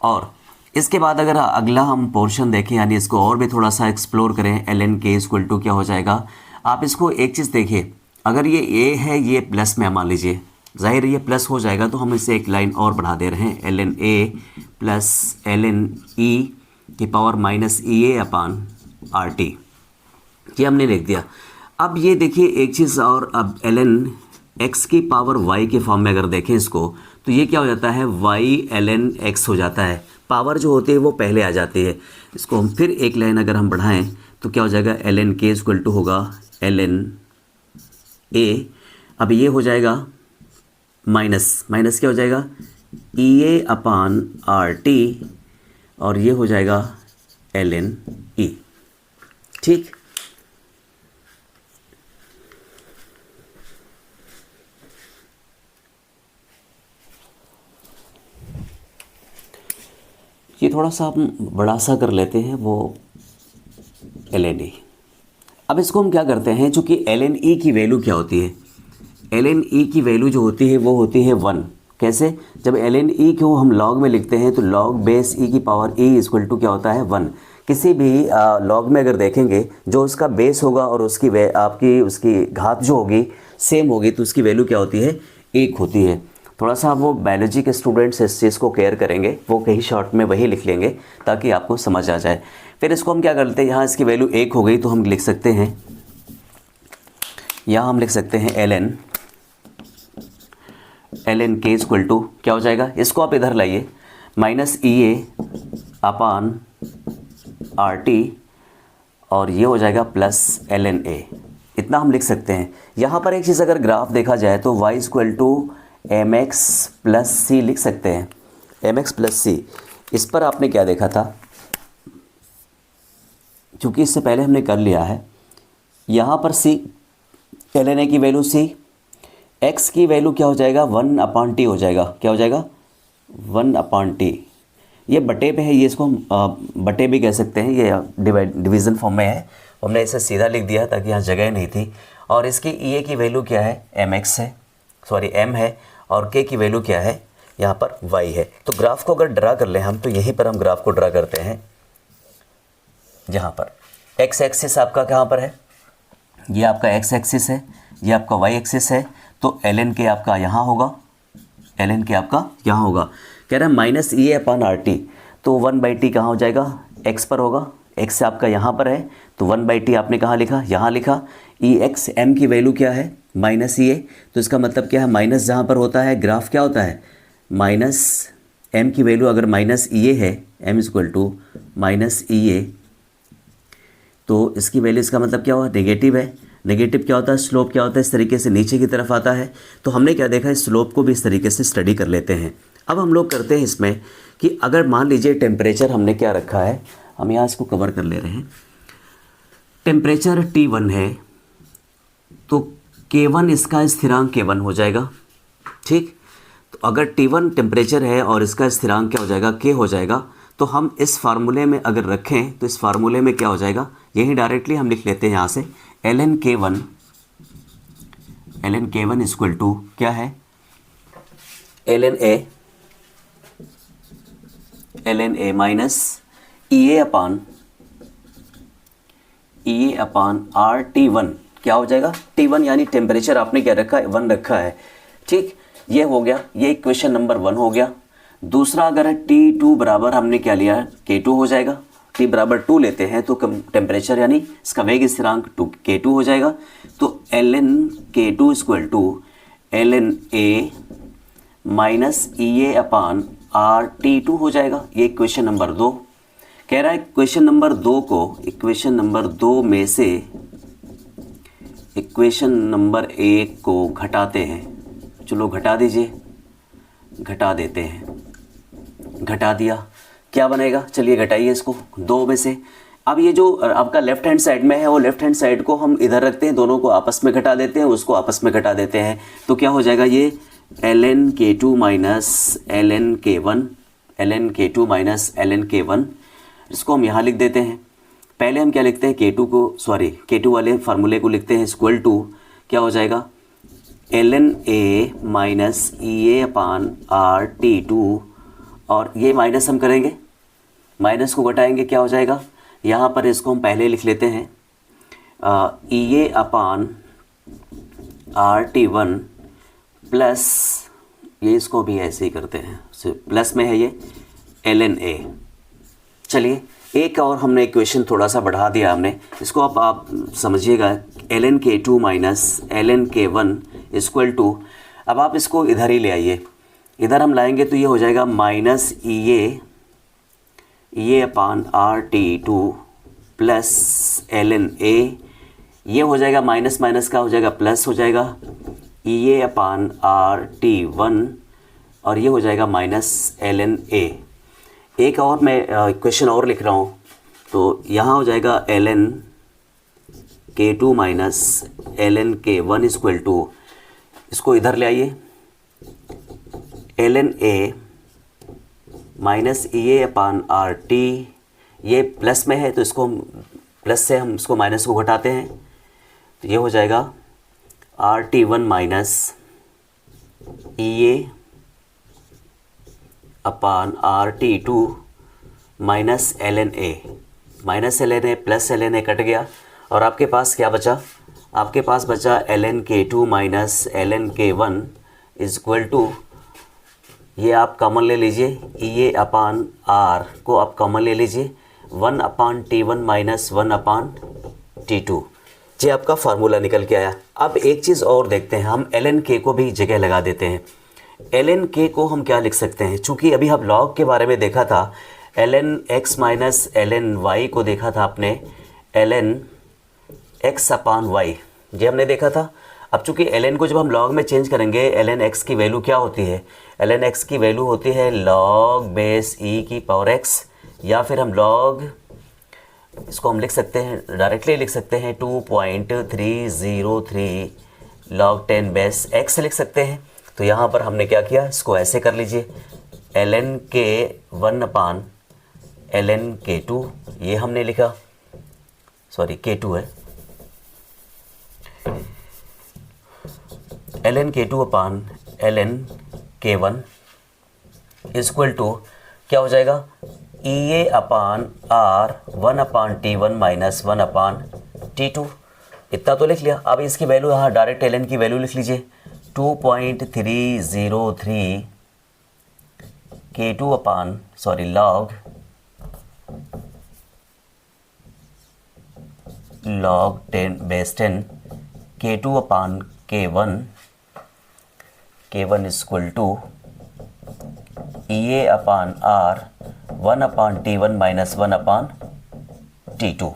और इसके बाद अगर अगला हम पोर्शन देखें, यानी इसको और भी थोड़ा सा एक्सप्लोर करें, ln k इक्वल टू क्या हो जाएगा। आप इसको एक चीज़ देखिए, अगर ये a है, ये प्लस में मान लीजिए, ज़ाहिर ये प्लस हो जाएगा, तो हम इसे एक लाइन और बढ़ा दे रहे हैं, ln a plus ln e की पावर माइनस EA अपान RT, ये हमने लिख दिया। अब ये देखिए एक चीज़ और, अब ln x की पावर y के फॉर्म में अगर देखें इसको, तो ये क्या हो जाता है, y ln x हो जाता है। पावर जो होती है वो पहले आ जाती है। इसको हम फिर एक लाइन अगर हम बढ़ाएं तो क्या हो जाएगा, ln k इक्वल टू होगा ln a। अब ये हो जाएगा माइनस क्या हो जाएगा, EA अपान RT, और ये हो जाएगा ln E। ठीक, ये थोड़ा सा हम बड़ा सा कर लेते हैं, वो ln E। अब इसको हम क्या करते हैं, चूँकि ln E की वैल्यू क्या होती है, ln E की वैल्यू जो होती है वो होती है 1। कैसे, जब ln E को हम लॉग में लिखते हैं तो log बेस E की पावर E इक्वल टू क्या होता है, 1। किसी भी लॉग में अगर देखेंगे, जो उसका बेस होगा और उसकी उसकी घात जो होगी सेम होगी, तो उसकी वैल्यू क्या होती है, 1 होती है। थोड़ा सा वो बायोलॉजी के स्टूडेंट्स इस चीज़ को केयर करेंगे, वो कहीं शॉर्ट में वही लिख लेंगे ताकि आपको समझ आ जाए। फिर इसको हम क्या करते हैं, यहाँ इसकी वैल्यू 1 हो गई तो हम लिख सकते हैं, यहाँ हम लिख सकते हैं ln k इक्वल टू क्या हो जाएगा, इसको आप इधर लाइए, माइनस EA अपान RT, और ये हो जाएगा प्लस ln A। इतना हम लिख सकते हैं। यहाँ पर एक चीज़ अगर ग्राफ देखा जाए तो y equal to mx plus c लिख सकते हैं, mx प्लस c। इस पर आपने क्या देखा था, क्योंकि इससे पहले हमने कर लिया है, यहाँ पर सी ln a की वैल्यू सी, x की वैल्यू क्या हो जाएगा 1/t हो जाएगा, क्या हो जाएगा 1/t। ये बटे पे है, ये इसको हम बटे भी कह सकते हैं, ये डिवीज़न फॉर्म में है, हमने इसे सीधा लिख दिया ताकि यहाँ जगह नहीं थी। और इसकी ई ए की वैल्यू क्या है mx है, सॉरी m है, और k की वैल्यू क्या है यहाँ पर y है। तो ग्राफ को अगर ड्रा कर लें हम, तो यहीं पर हम ग्राफ को ड्रा करते हैं, जहाँ पर x एक्सिस आपका कहाँ पर है, ये आपका x एक्सिस है, ये आपका y एक्सिस है, तो ln के आपका यहाँ होगा, ln के आपका यहाँ होगा। कह रहा है माइनस ई ए अपॉन आर टी, तो 1/t कहाँ हो जाएगा x पर होगा, x आपका यहाँ पर है, तो 1/t आपने कहाँ लिखा, यहाँ लिखा। ई एक्स m की वैल्यू क्या है माइनस ई ए, तो इसका मतलब क्या है माइनस जहाँ पर होता है ग्राफ क्या होता है माइनस m की वैल्यू अगर माइनस ई ए है, m equal to minus E ए, तो इसकी वैल्यू इसका मतलब क्या हुआ नेगेटिव है। नेगेटिव क्या होता है, स्लोप क्या होता है, इस तरीके से नीचे की तरफ आता है। तो हमने क्या देखा, इस स्लोप को भी इस तरीके से स्टडी कर लेते हैं। अब हम लोग करते हैं इसमें कि अगर मान लीजिए टेम्परेचर हमने क्या रखा है, हम यहाँ इसको कवर कर ले रहे हैं, टेम्परेचर T1 है, तो K1 इसका स्थिरांक K1 हो जाएगा, ठीक। तो अगर T1 टेम्परेचर है और इसका स्थिरांक क्या हो जाएगा K हो जाएगा, तो हम इस फार्मूले में अगर रखें तो इस फार्मूले में क्या हो जाएगा, यही डायरेक्टली हम लिख लेते हैं यहाँ से ln K1 इक्वल टू क्या है ln A minus E A upon RT1, क्या हो जाएगा T1 यानी टेम्परेचर आपने क्या रखा है 1 रखा है, ठीक। ये हो गया, ये इक्वेशन नंबर 1 हो गया। दूसरा अगर T2 बराबर हमने क्या लिया K2 हो जाएगा, T बराबर 2 लेते हैं तो टेम्परेचर यानी इसका वेग स्थिरांक K2 हो जाएगा। तो ln K2 equal to ln A minus E A upon RT2 हो जाएगा। ये इक्वेशन नंबर 2 कह रहा है। इक्वेशन नंबर 2 में से इक्वेशन नंबर 1 को घटाते हैं, चलो घटा दीजिए, घटा देते हैं, घटा दिया, क्या बनेगा, चलिए घटाइए इसको 2 में से। अब ये जो आपका लेफ्ट हैंड साइड में है वो लेफ्ट हैंड साइड को हम इधर रखते हैं, दोनों को आपस में घटा देते हैं, उसको आपस में घटा देते हैं, तो क्या हो जाएगा ये ln K2 minus ln K1, इसको हम यहाँ लिख देते हैं। पहले हम क्या लिखते हैं K2 वाले फार्मूले को लिखते हैं इक्वल टू क्या हो जाएगा ln A minus E A upon RT2, और ये माइनस हम करेंगे, माइनस को घटाएंगे, क्या हो जाएगा, यहाँ पर इसको हम पहले लिख लेते हैं ई ए अपान RT1 प्लस, ये इसको भी ऐसे ही करते हैं, प्लस में है ये ln A। चलिए एक और हमने इक्वेशन थोड़ा सा बढ़ा दिया हमने, इसको आप समझिएगा ln K2 minus ln K1 equal to, अब आप इसको इधर ही ले आइए, इधर हम लाएंगे तो ये हो जाएगा minus E A upon RT2 plus ln A, ये हो जाएगा माइनस माइनस का हो जाएगा प्लस हो जाएगा ई ए अपान RT1, और ये हो जाएगा माइनस ln A। एक और मैं इक्वेशन और लिख रहा हूँ, तो यहाँ हो जाएगा ln K2 minus ln K1 equal to, इसको इधर ले आइए ln A minus E A upon RT, ये प्लस में है तो इसको प्लस से हम इसको माइनस को घटाते हैं, तो ये हो जाएगा RT1 minus E A upon RT2 minus ln A, minus ln A plus ln A cut गया, और आपके पास क्या बचा, आपके पास बचा ln K2 minus ln K1 equal to, ये आप कॉमन ले लीजिए, ई ए अपान R को आप कॉमन ले लीजिए, 1/T1 माइनस 1/T2, ये आपका फार्मूला निकल के आया। अब एक चीज़ और देखते हैं, हम ln K को भी जगह लगा देते हैं। ln K को हम क्या लिख सकते हैं, चूँकि अभी हम लॉग के बारे में देखा था, ln x minus ln y को देखा था आपने, ln x अपान y ये हमने देखा था। अब चूँकि ln को जब हम log में चेंज करेंगे, ln x की वैल्यू क्या होती है, ln x की वैल्यू होती है log बेस e की पावर x, या फिर हम log इसको हम लिख सकते हैं, डायरेक्टली लिख सकते हैं 2.303 log 10 बेस x लिख सकते हैं। तो यहाँ पर हमने क्या किया, इसको ऐसे कर लीजिए, ln के 1/ln k2, ये हमने लिखा, सॉरी k2 है, ln k2/ln k1 equal to क्या हो जाएगा, EA/R 1/T1 माइनस 1/T2। इतना तो लिख लिया। अब इसकी वैल्यू यहाँ डायरेक्ट ln की वैल्यू लिख लीजिए, 2.303 k2 log 10 base 10 k2/k1 equal to EA/R 1/T1 minus 1/T2।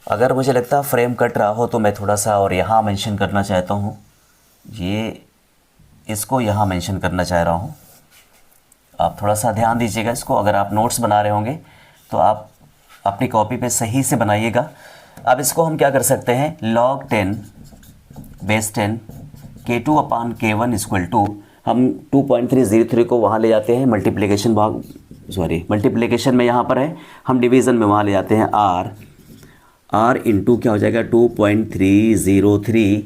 अगर मुझे लगता है फ्रेम कट रहा हो तो मैं थोड़ा सा और यहाँ मेंशन करना चाहता हूँ, ये इसको यहाँ मेंशन करना चाह रहा हूँ। आप थोड़ा सा ध्यान दीजिएगा इसको, अगर आप नोट्स बना रहे होंगे तो आप अपनी कॉपी पे सही से बनाइएगा। अब इसको हम क्या कर सकते हैं, log 10 base 10 k2/k1 equal to, हम 2.303 को वहाँ ले जाते हैं मल्टीप्लिकेशन मल्टीप्लिकेशन में यहाँ पर है, हम डिवीज़न में वहाँ ले जाते हैं r इंटू क्या हो जाएगा 2.303,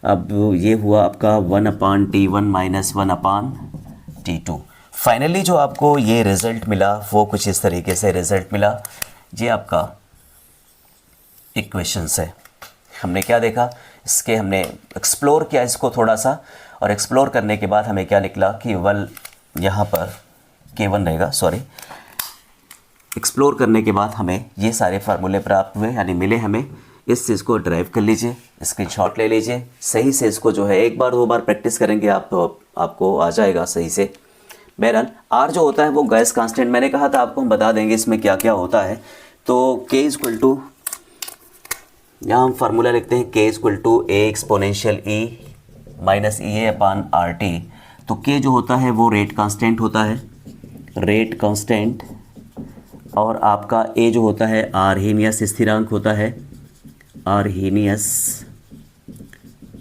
अब ये हुआ आपका 1/T1 माइनस 1/T2। फाइनली जो आपको ये रिज़ल्ट मिला वो कुछ इस तरीके से रिज़ल्ट मिला। ये आपका इक्वेशंस है। हमने क्या देखा, इसके हमने एक्सप्लोर किया इसको थोड़ा सा, और एक्सप्लोर करने के बाद हमें क्या निकला कि यहाँ पर k1 रहेगा, एक्सप्लोर करने के बाद हमें ये सारे फार्मूले प्राप्त हुए, यानी मिले हमें। इस चीज़ को ड्राइव कर लीजिए, स्क्रीनशॉट ले लीजिए, सही से इसको जो है एक बार दो बार प्रैक्टिस करेंगे आप तो आपको आ जाएगा सही से। बहरहाल आर जो होता है वो गैस कांस्टेंट, मैंने कहा था आपको हम बता देंगे इसमें क्या क्या होता है। तो k इक्वल टू, यहाँ हम फार्मूला लिखते हैं k equal to a exponential e minus EA/RT। तो k जो होता है वो रेट कांस्टेंट होता है, रेट कांस्टेंट, और आपका a जो होता है आर्हीनियस स्थिरांक होता है, आर्हीनियस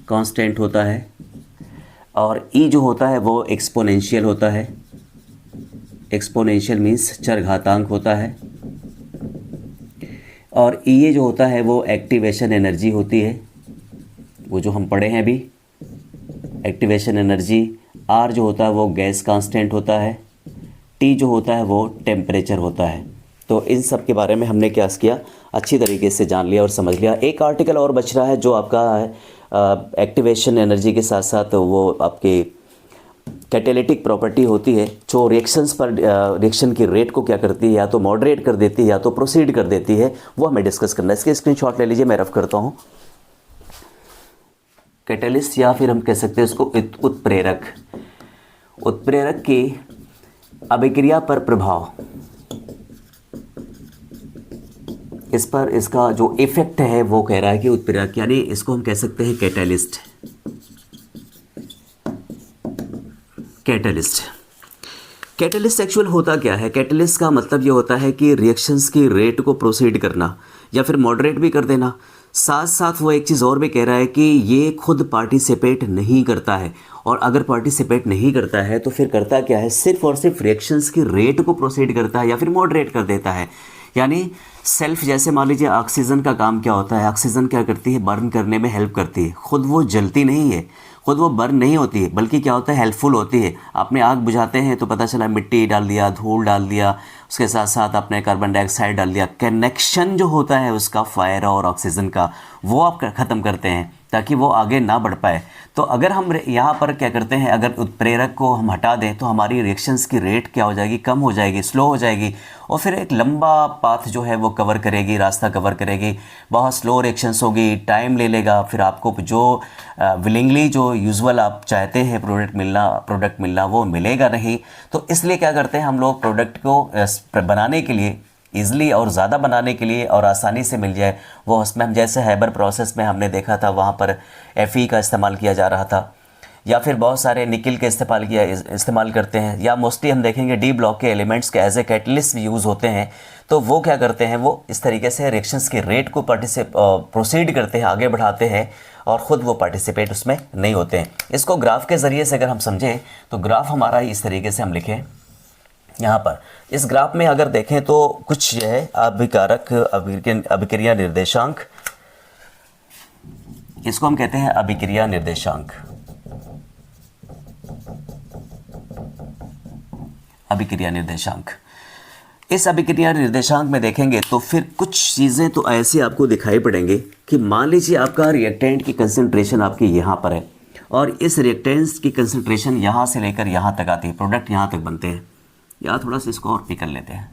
कांस्टेंट होता है, और e जो होता है वो एक्सपोनेंशियल होता है, एक्सपोनेंशियल मीन्स चरघातांक होता है, और EA जो होता है वो एक्टिवेशन एनर्जी होती है, वो जो हम पढ़े हैं अभी, एक्टिवेशन एनर्जी। R जो होता है वो गैस कांस्टेंट होता है, T जो होता है वो टेम्परेचर होता है। तो इन सब के बारे में हमने क्या किया, अच्छी तरीके से जान लिया और समझ लिया। एक आर्टिकल और बच रहा है जो आपका है एक्टिवेशन एनर्जी के साथ साथ वो आपकी कैटेलिटिक प्रॉपर्टी होती है, जो रिएक्शंस पर रिएक्शन की रेट को क्या करती है, या तो मॉडरेट कर देती है या तो प्रोसीड कर देती है, वो हमें डिस्कस करना है। इसके स्क्रीनशॉट ले लीजिए, मैं रफ करता हूँ। कैटेलिस्ट या फिर हम कह सकते हैं उसको उत्प्रेरक, उत्प्रेरक की अभिक्रिया पर प्रभाव, इस पर इसका जो इफेक्ट है वो कह रहा है कि उत्प्रेरक, यानी इसको हम कह सकते हैं कैटेलिस्ट। कैटेलिस्ट एक्चुअल होता क्या है, कैटेलिस्ट का मतलब ये होता है कि रिएक्शंस की रेट को प्रोसीड करना या फिर मॉडरेट भी कर देना। साथ साथ वो एक चीज़ और भी कह रहा है कि ये खुद पार्टिसिपेट नहीं करता है, और अगर पार्टिसिपेट नहीं करता है तो फिर करता क्या है, सिर्फ और सिर्फ रिएक्शंस की रेट को प्रोसीड करता है या फिर मॉडरेट कर देता है। यानी सेल्फ, जैसे मान लीजिए ऑक्सीजन का काम क्या होता है, ऑक्सीजन क्या करती है, बर्न करने में हेल्प करती है, खुद वो जलती नहीं है, खुद वो बर्न नहीं होती है, बल्कि क्या होता है, हेल्पफुल होती है। आपने आग बुझाते हैं तो पता चला मिट्टी डाल दिया, धूल डाल दिया, उसके साथ साथ आपने कार्बन डाइऑक्साइड डाल दिया, कनेक्शन जो होता है उसका फायर और ऑक्सीजन का वो आप ख़त्म करते हैं ताकि वो आगे ना बढ़ पाए। तो अगर हम यहाँ पर क्या करते हैं, अगर उत्प्रेरक को हम हटा दें तो हमारी रिएक्शंस की रेट क्या हो जाएगी, कम हो जाएगी, स्लो हो जाएगी, और फिर एक लंबा पाथ जो है वो कवर करेगी, रास्ता कवर करेगी, बहुत स्लो रिएक्शंस होगी, टाइम ले लेगा, फिर आपको जो विलिंगली जो यूजुअल आप चाहते हैं प्रोडक्ट मिलना वो मिलेगा नहीं। तो इसलिए क्या करते हैं हम लोग, प्रोडक्ट को बनाने के लिए, ईज़िली और ज़्यादा बनाने के लिए और आसानी से मिल जाए, वो उसमें हम जैसे हैबर प्रोसेस में हमने देखा था वहाँ पर Fe का इस्तेमाल किया जा रहा था, या फिर बहुत सारे निकल के इस्तेमाल करते हैं, या मोस्टली हम देखेंगे डी ब्लॉक के एलिमेंट्स के एज ए कैटलिस्ट यूज़ होते हैं। तो वो क्या करते हैं, वो इस तरीके से रिएक्शंस के रेट को प्रोसीड करते हैं, आगे बढ़ाते हैं, और ख़ुद वो पार्टिसिपेट उसमें नहीं होते हैं। इसको ग्राफ के ज़रिए से अगर हम समझें तो ग्राफ हमारा इस तरीके से हम लिखें यहाँ पर। इस ग्राफ में अगर देखें तो कुछ जो है अभिकारक अभिक्रिया निर्देशांक, इसको हम कहते हैं अभिक्रिया निर्देशांक। अभिक्रिया निर्देशांक, इस अभिक्रिया निर्देशांक में देखेंगे तो फिर कुछ चीज़ें तो ऐसी आपको दिखाई पड़ेंगे कि मान लीजिए आपका रिएक्टेंट की कंसंट्रेशन आपकी यहाँ पर है और इस रिएक्टेंट्स की कंसंट्रेशन यहाँ से लेकर यहाँ तक आती है, प्रोडक्ट यहाँ तक बनते हैं। या थोड़ा सा इसको और भी कर लेते हैं,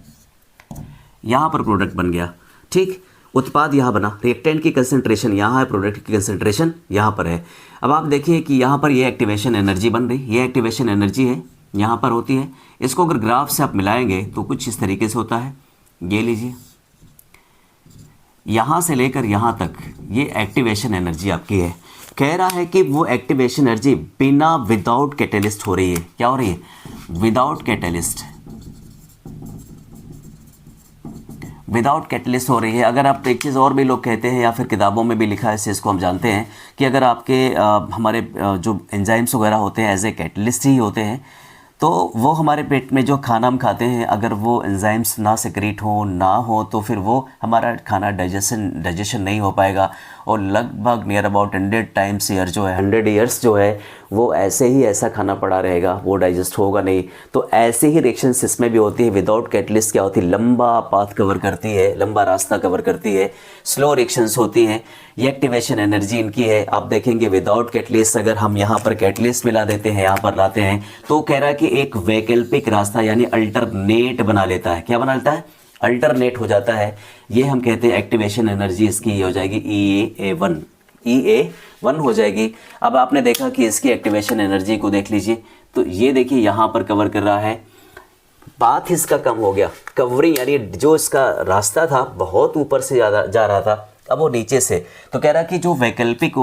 यहाँ पर प्रोडक्ट बन गया, ठीक, उत्पाद यहाँ बना, रिएक्टेंट की कंसंट्रेशन यहाँ है, प्रोडक्ट की कंसंट्रेशन यहाँ पर है। अब आप देखिए कि यहाँ पर ये एक्टिवेशन एनर्जी बन रही, ये एक्टिवेशन एनर्जी है यहाँ पर होती है। इसको अगर ग्राफ से आप मिलाएंगे तो कुछ इस तरीके से होता है। ये लीजिए, यहाँ से लेकर यहाँ तक ये एक्टिवेशन एनर्जी आपकी है। कह रहा है कि वो एक्टिवेशन एनर्जी बिना विदाउट कैटेलिस्ट हो रही है। क्या हो रही है? विदाउट कैटेलिस्ट, विदाउट कैटलिस्ट हो रही है। अगर आप एक चीज़ और भी लोग कहते हैं या फिर किताबों में भी लिखा है, इस चीज़ को हम जानते हैं कि अगर आपके हमारे जो एंजाइम्स वगैरह होते हैं एज ए कैटलिस्ट ही होते हैं, तो वो हमारे पेट में जो खाना हम खाते हैं अगर वो एंजाइम्स ना सिक्रीट हो ना हो तो फिर वो हमारा खाना डाइजेशन नहीं हो पाएगा, और लगभग नियर अबाउट 100 टाइम्स ईयर जो है 100 ईयर्स जो है वो ऐसे ही ऐसा खाना पड़ा रहेगा, वो डाइजेस्ट होगा नहीं। तो ऐसे ही रिएक्शंस इसमें भी होती है। विदाउट कैटलिस्ट क्या होती है? लंबा पाथ कवर करती है, लंबा रास्ता कवर करती है, स्लो रिएक्शंस होती हैं। ये एक्टिवेशन एनर्जी इनकी है। आप देखेंगे विदाउट कैटलिस्ट अगर हम यहाँ पर कैटलिस्ट मिला देते हैं, यहाँ पर लाते हैं, तो कह रहा है कि एक वैकल्पिक रास्ता यानी अल्टरनेट बना लेता है। क्या बना लेता है? अल्टरनेट हो जाता है। ये हम कहते हैं एक्टिवेशन एनर्जी इसकी ये हो जाएगी EA1, EA1 हो जाएगी। अब आपने देखा कि इसकी एक्टिवेशन एनर्जी को देख लीजिए, तो ये देखिए यहाँ पर कवर कर रहा है, पाथ इसका कम हो गया, कवरिंग यानी जो इसका रास्ता था बहुत ऊपर से ज़्यादा जा रहा था, अब वो नीचे से। तो कह रहा कि जो वैकल्पिक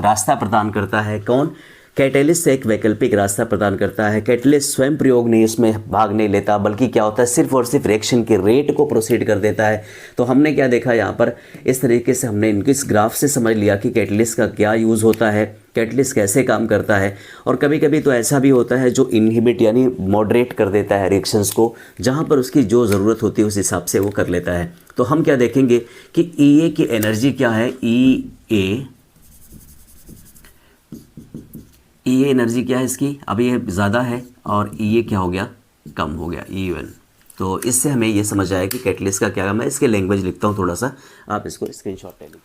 रास्ता प्रदान करता है कौन? कैटलिस्ट एक वैकल्पिक रास्ता प्रदान करता है। कैटलिस्ट स्वयं प्रयोग नहीं, इसमें भाग नहीं लेता, बल्कि क्या होता है सिर्फ और सिर्फ रिएक्शन के रेट को प्रोसीड कर देता है। तो हमने क्या देखा यहाँ पर, इस तरीके से हमने इनके इस ग्राफ से समझ लिया कि कैटलिस्ट का क्या यूज़ होता है, कैटलिस्ट कैसे काम करता है। और कभी कभी तो ऐसा भी होता है जो इनहिबिट यानी मॉडरेट कर देता है रिएक्शंस को, जहाँ पर उसकी जो ज़रूरत होती है उस हिसाब से वो कर लेता है। तो हम क्या देखेंगे कि EA की एनर्जी क्या है? EA एनर्जी क्या है इसकी? अब ये ज़्यादा है और EA क्या हो गया? कम हो गया, EA1। तो इससे हमें ये समझ आया कि कैटलिस्ट का क्या है। मैं इसके लैंग्वेज लिखता हूँ थोड़ा सा, आप इसको स्क्रीनशॉट ले लीजिए।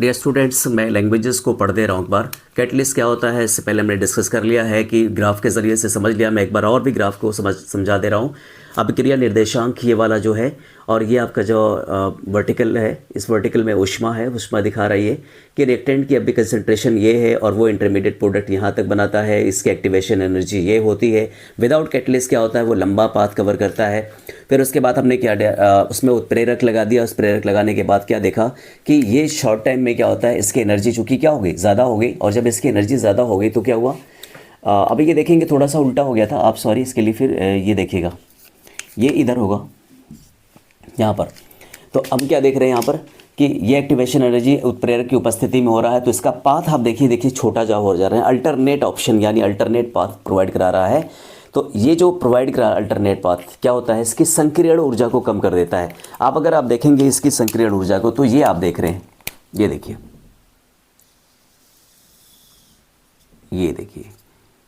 डियर स्टूडेंट्स, मैं लैंग्वेजेस को पढ़ दे रहा हूँ एक बार। कैटलिस्ट क्या होता है इससे पहले हमने डिस्कस कर लिया है कि ग्राफ के ज़रिए से समझ लिया। मैं एक बार और भी ग्राफ को समझा दे रहा हूँ। अभिक्रिया निर्देशांक ये वाला जो है, और ये आपका जो वर्टिकल है, इस वर्टिकल में ऊष्मा है, ऊष्मा दिखा रही है कि रिएक्टेंट की अभी कंसंट्रेशन ये है और वो इंटरमीडिएट प्रोडक्ट यहाँ तक बनाता है, इसकी एक्टिवेशन एनर्जी ये होती है। विदाउट कैटलिस्ट क्या होता है? वो लंबा पाथ कवर करता है। फिर उसके बाद हमने क्या उसमें उत्प्रेरक लगा दिया। उस प्रेरक लगाने के बाद क्या देखा कि ये शॉर्ट टाइम में क्या होता है, इसकी एनर्जी चूँकि क्या हो गई? ज़्यादा हो गई। और जब इसकी एनर्जी ज़्यादा हो गई तो क्या हुआ? अभी ये देखेंगे थोड़ा सा उल्टा हो गया था, आप सॉरी इसके लिए। फिर ये देखिएगा, ये इधर होगा यहाँ पर। तो हम क्या देख रहे हैं यहाँ पर कि ये एक्टिवेशन एनर्जी उत्प्रेरक की उपस्थिति में हो रहा है, तो इसका पाथ आप देखिए छोटा जा हो जा रहा है। अल्टरनेट ऑप्शन यानी अल्टरनेट पाथ प्रोवाइड करा रहा है। तो ये जो प्रोवाइड करा अल्टरनेट पाथ क्या होता है? इसकी संक्रियण ऊर्जा को कम कर देता है। अगर आप देखेंगे इसकी संक्रियण ऊर्जा को, तो ये आप देख रहे हैं, ये देखिए, ये देखिए,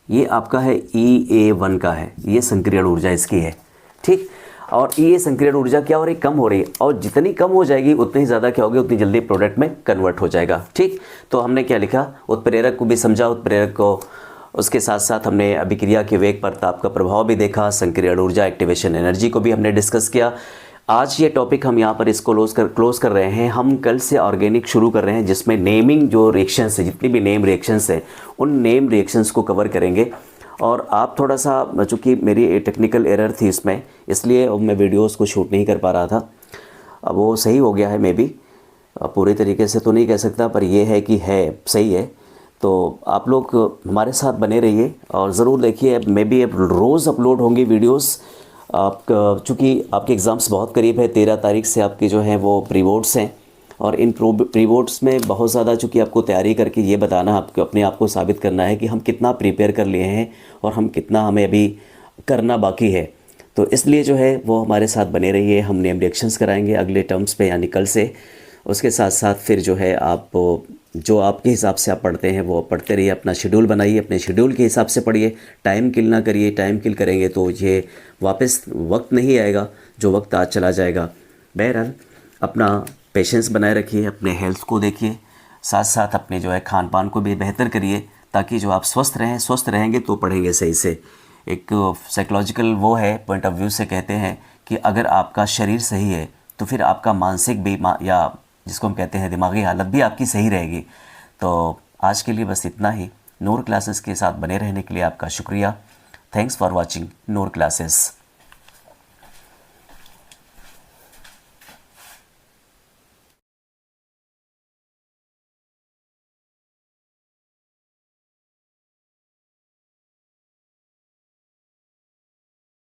ये आपका है EA1 का है, ये संक्रियण ऊर्जा इसकी है, ठीक। और ये संक्रियण ऊर्जा क्या हो रही? कम हो रही है। और जितनी कम हो जाएगी उतनी ज़्यादा क्या होगी? उतनी जल्दी प्रोडक्ट में कन्वर्ट हो जाएगा, ठीक। तो हमने क्या लिखा? उत्प्रेरक को भी समझा, उत्प्रेरक को, उसके साथ साथ हमने अभिक्रिया के वेग पर ताप का प्रभाव भी देखा, संक्रियण ऊर्जा, एक्टिवेशन एनर्जी को भी हमने डिस्कस किया। आज ये टॉपिक हम यहाँ पर इसको क्लोज कर रहे हैं। हम कल से ऑर्गेनिक शुरू कर रहे हैं, जिसमें नेमिंग जो रिएक्शंस है, जितनी भी नेम रिएक्शंस हैं, उन नेम रिएक्शंस को कवर करेंगे। और आप थोड़ा सा, चूँकि मेरी टेक्निकल एरर थी इसमें, इसलिए मैं वीडियोस को शूट नहीं कर पा रहा था। अब वो सही हो गया है, मे बी पूरी तरीके से तो नहीं कह सकता, पर यह है कि है सही है। तो आप लोग हमारे साथ बने रहिए और ज़रूर देखिए। मे बी अब रोज़ अपलोड होंगी वीडियोस, आप चूँकि आपके एग्ज़ाम्स बहुत करीब है, 13 तारीख से आपके जो हैं वो प्री बोर्ड्स हैं, और इन प्री बोर्ड्स में बहुत ज़्यादा चूँकि आपको तैयारी करके ये बताना, आपको अपने आप को साबित करना है कि हम कितना प्रिपेयर कर लिए हैं और हम कितना हमें अभी करना बाकी है। तो इसलिए जो है वो हमारे साथ बने रहिए। हम नेम रिएक्शंस कराएंगे अगले टर्म्स पे, यानी कल से। उसके साथ साथ फिर जो है आप जो आपके हिसाब से आप पढ़ते हैं वो पढ़ते रहिए, अपना शेड्यूल बनाइए, अपने शेड्यूल के हिसाब से पढ़िए, टाइम किल ना करिए। टाइम किल करेंगे तो ये वापस वक्त नहीं आएगा जो वक्त आज चला जाएगा। बहरहाल अपना पेशेंस बनाए रखिए, अपने हेल्थ को देखिए, साथ साथ अपने जो है खान पान को भी बेहतर करिए, ताकि जो आप स्वस्थ रहें। स्वस्थ रहेंगे तो पढ़ेंगे सही से। एक साइकोलॉजिकल वो है, पॉइंट ऑफ व्यू से कहते हैं कि अगर आपका शरीर सही है तो फिर आपका मानसिक भी या जिसको हम कहते हैं दिमागी हालत भी आपकी सही रहेगी। तो आज के लिए बस इतना ही। नूर क्लासेस के साथ बने रहने के लिए आपका शुक्रिया। Thanks for watching Noor classes.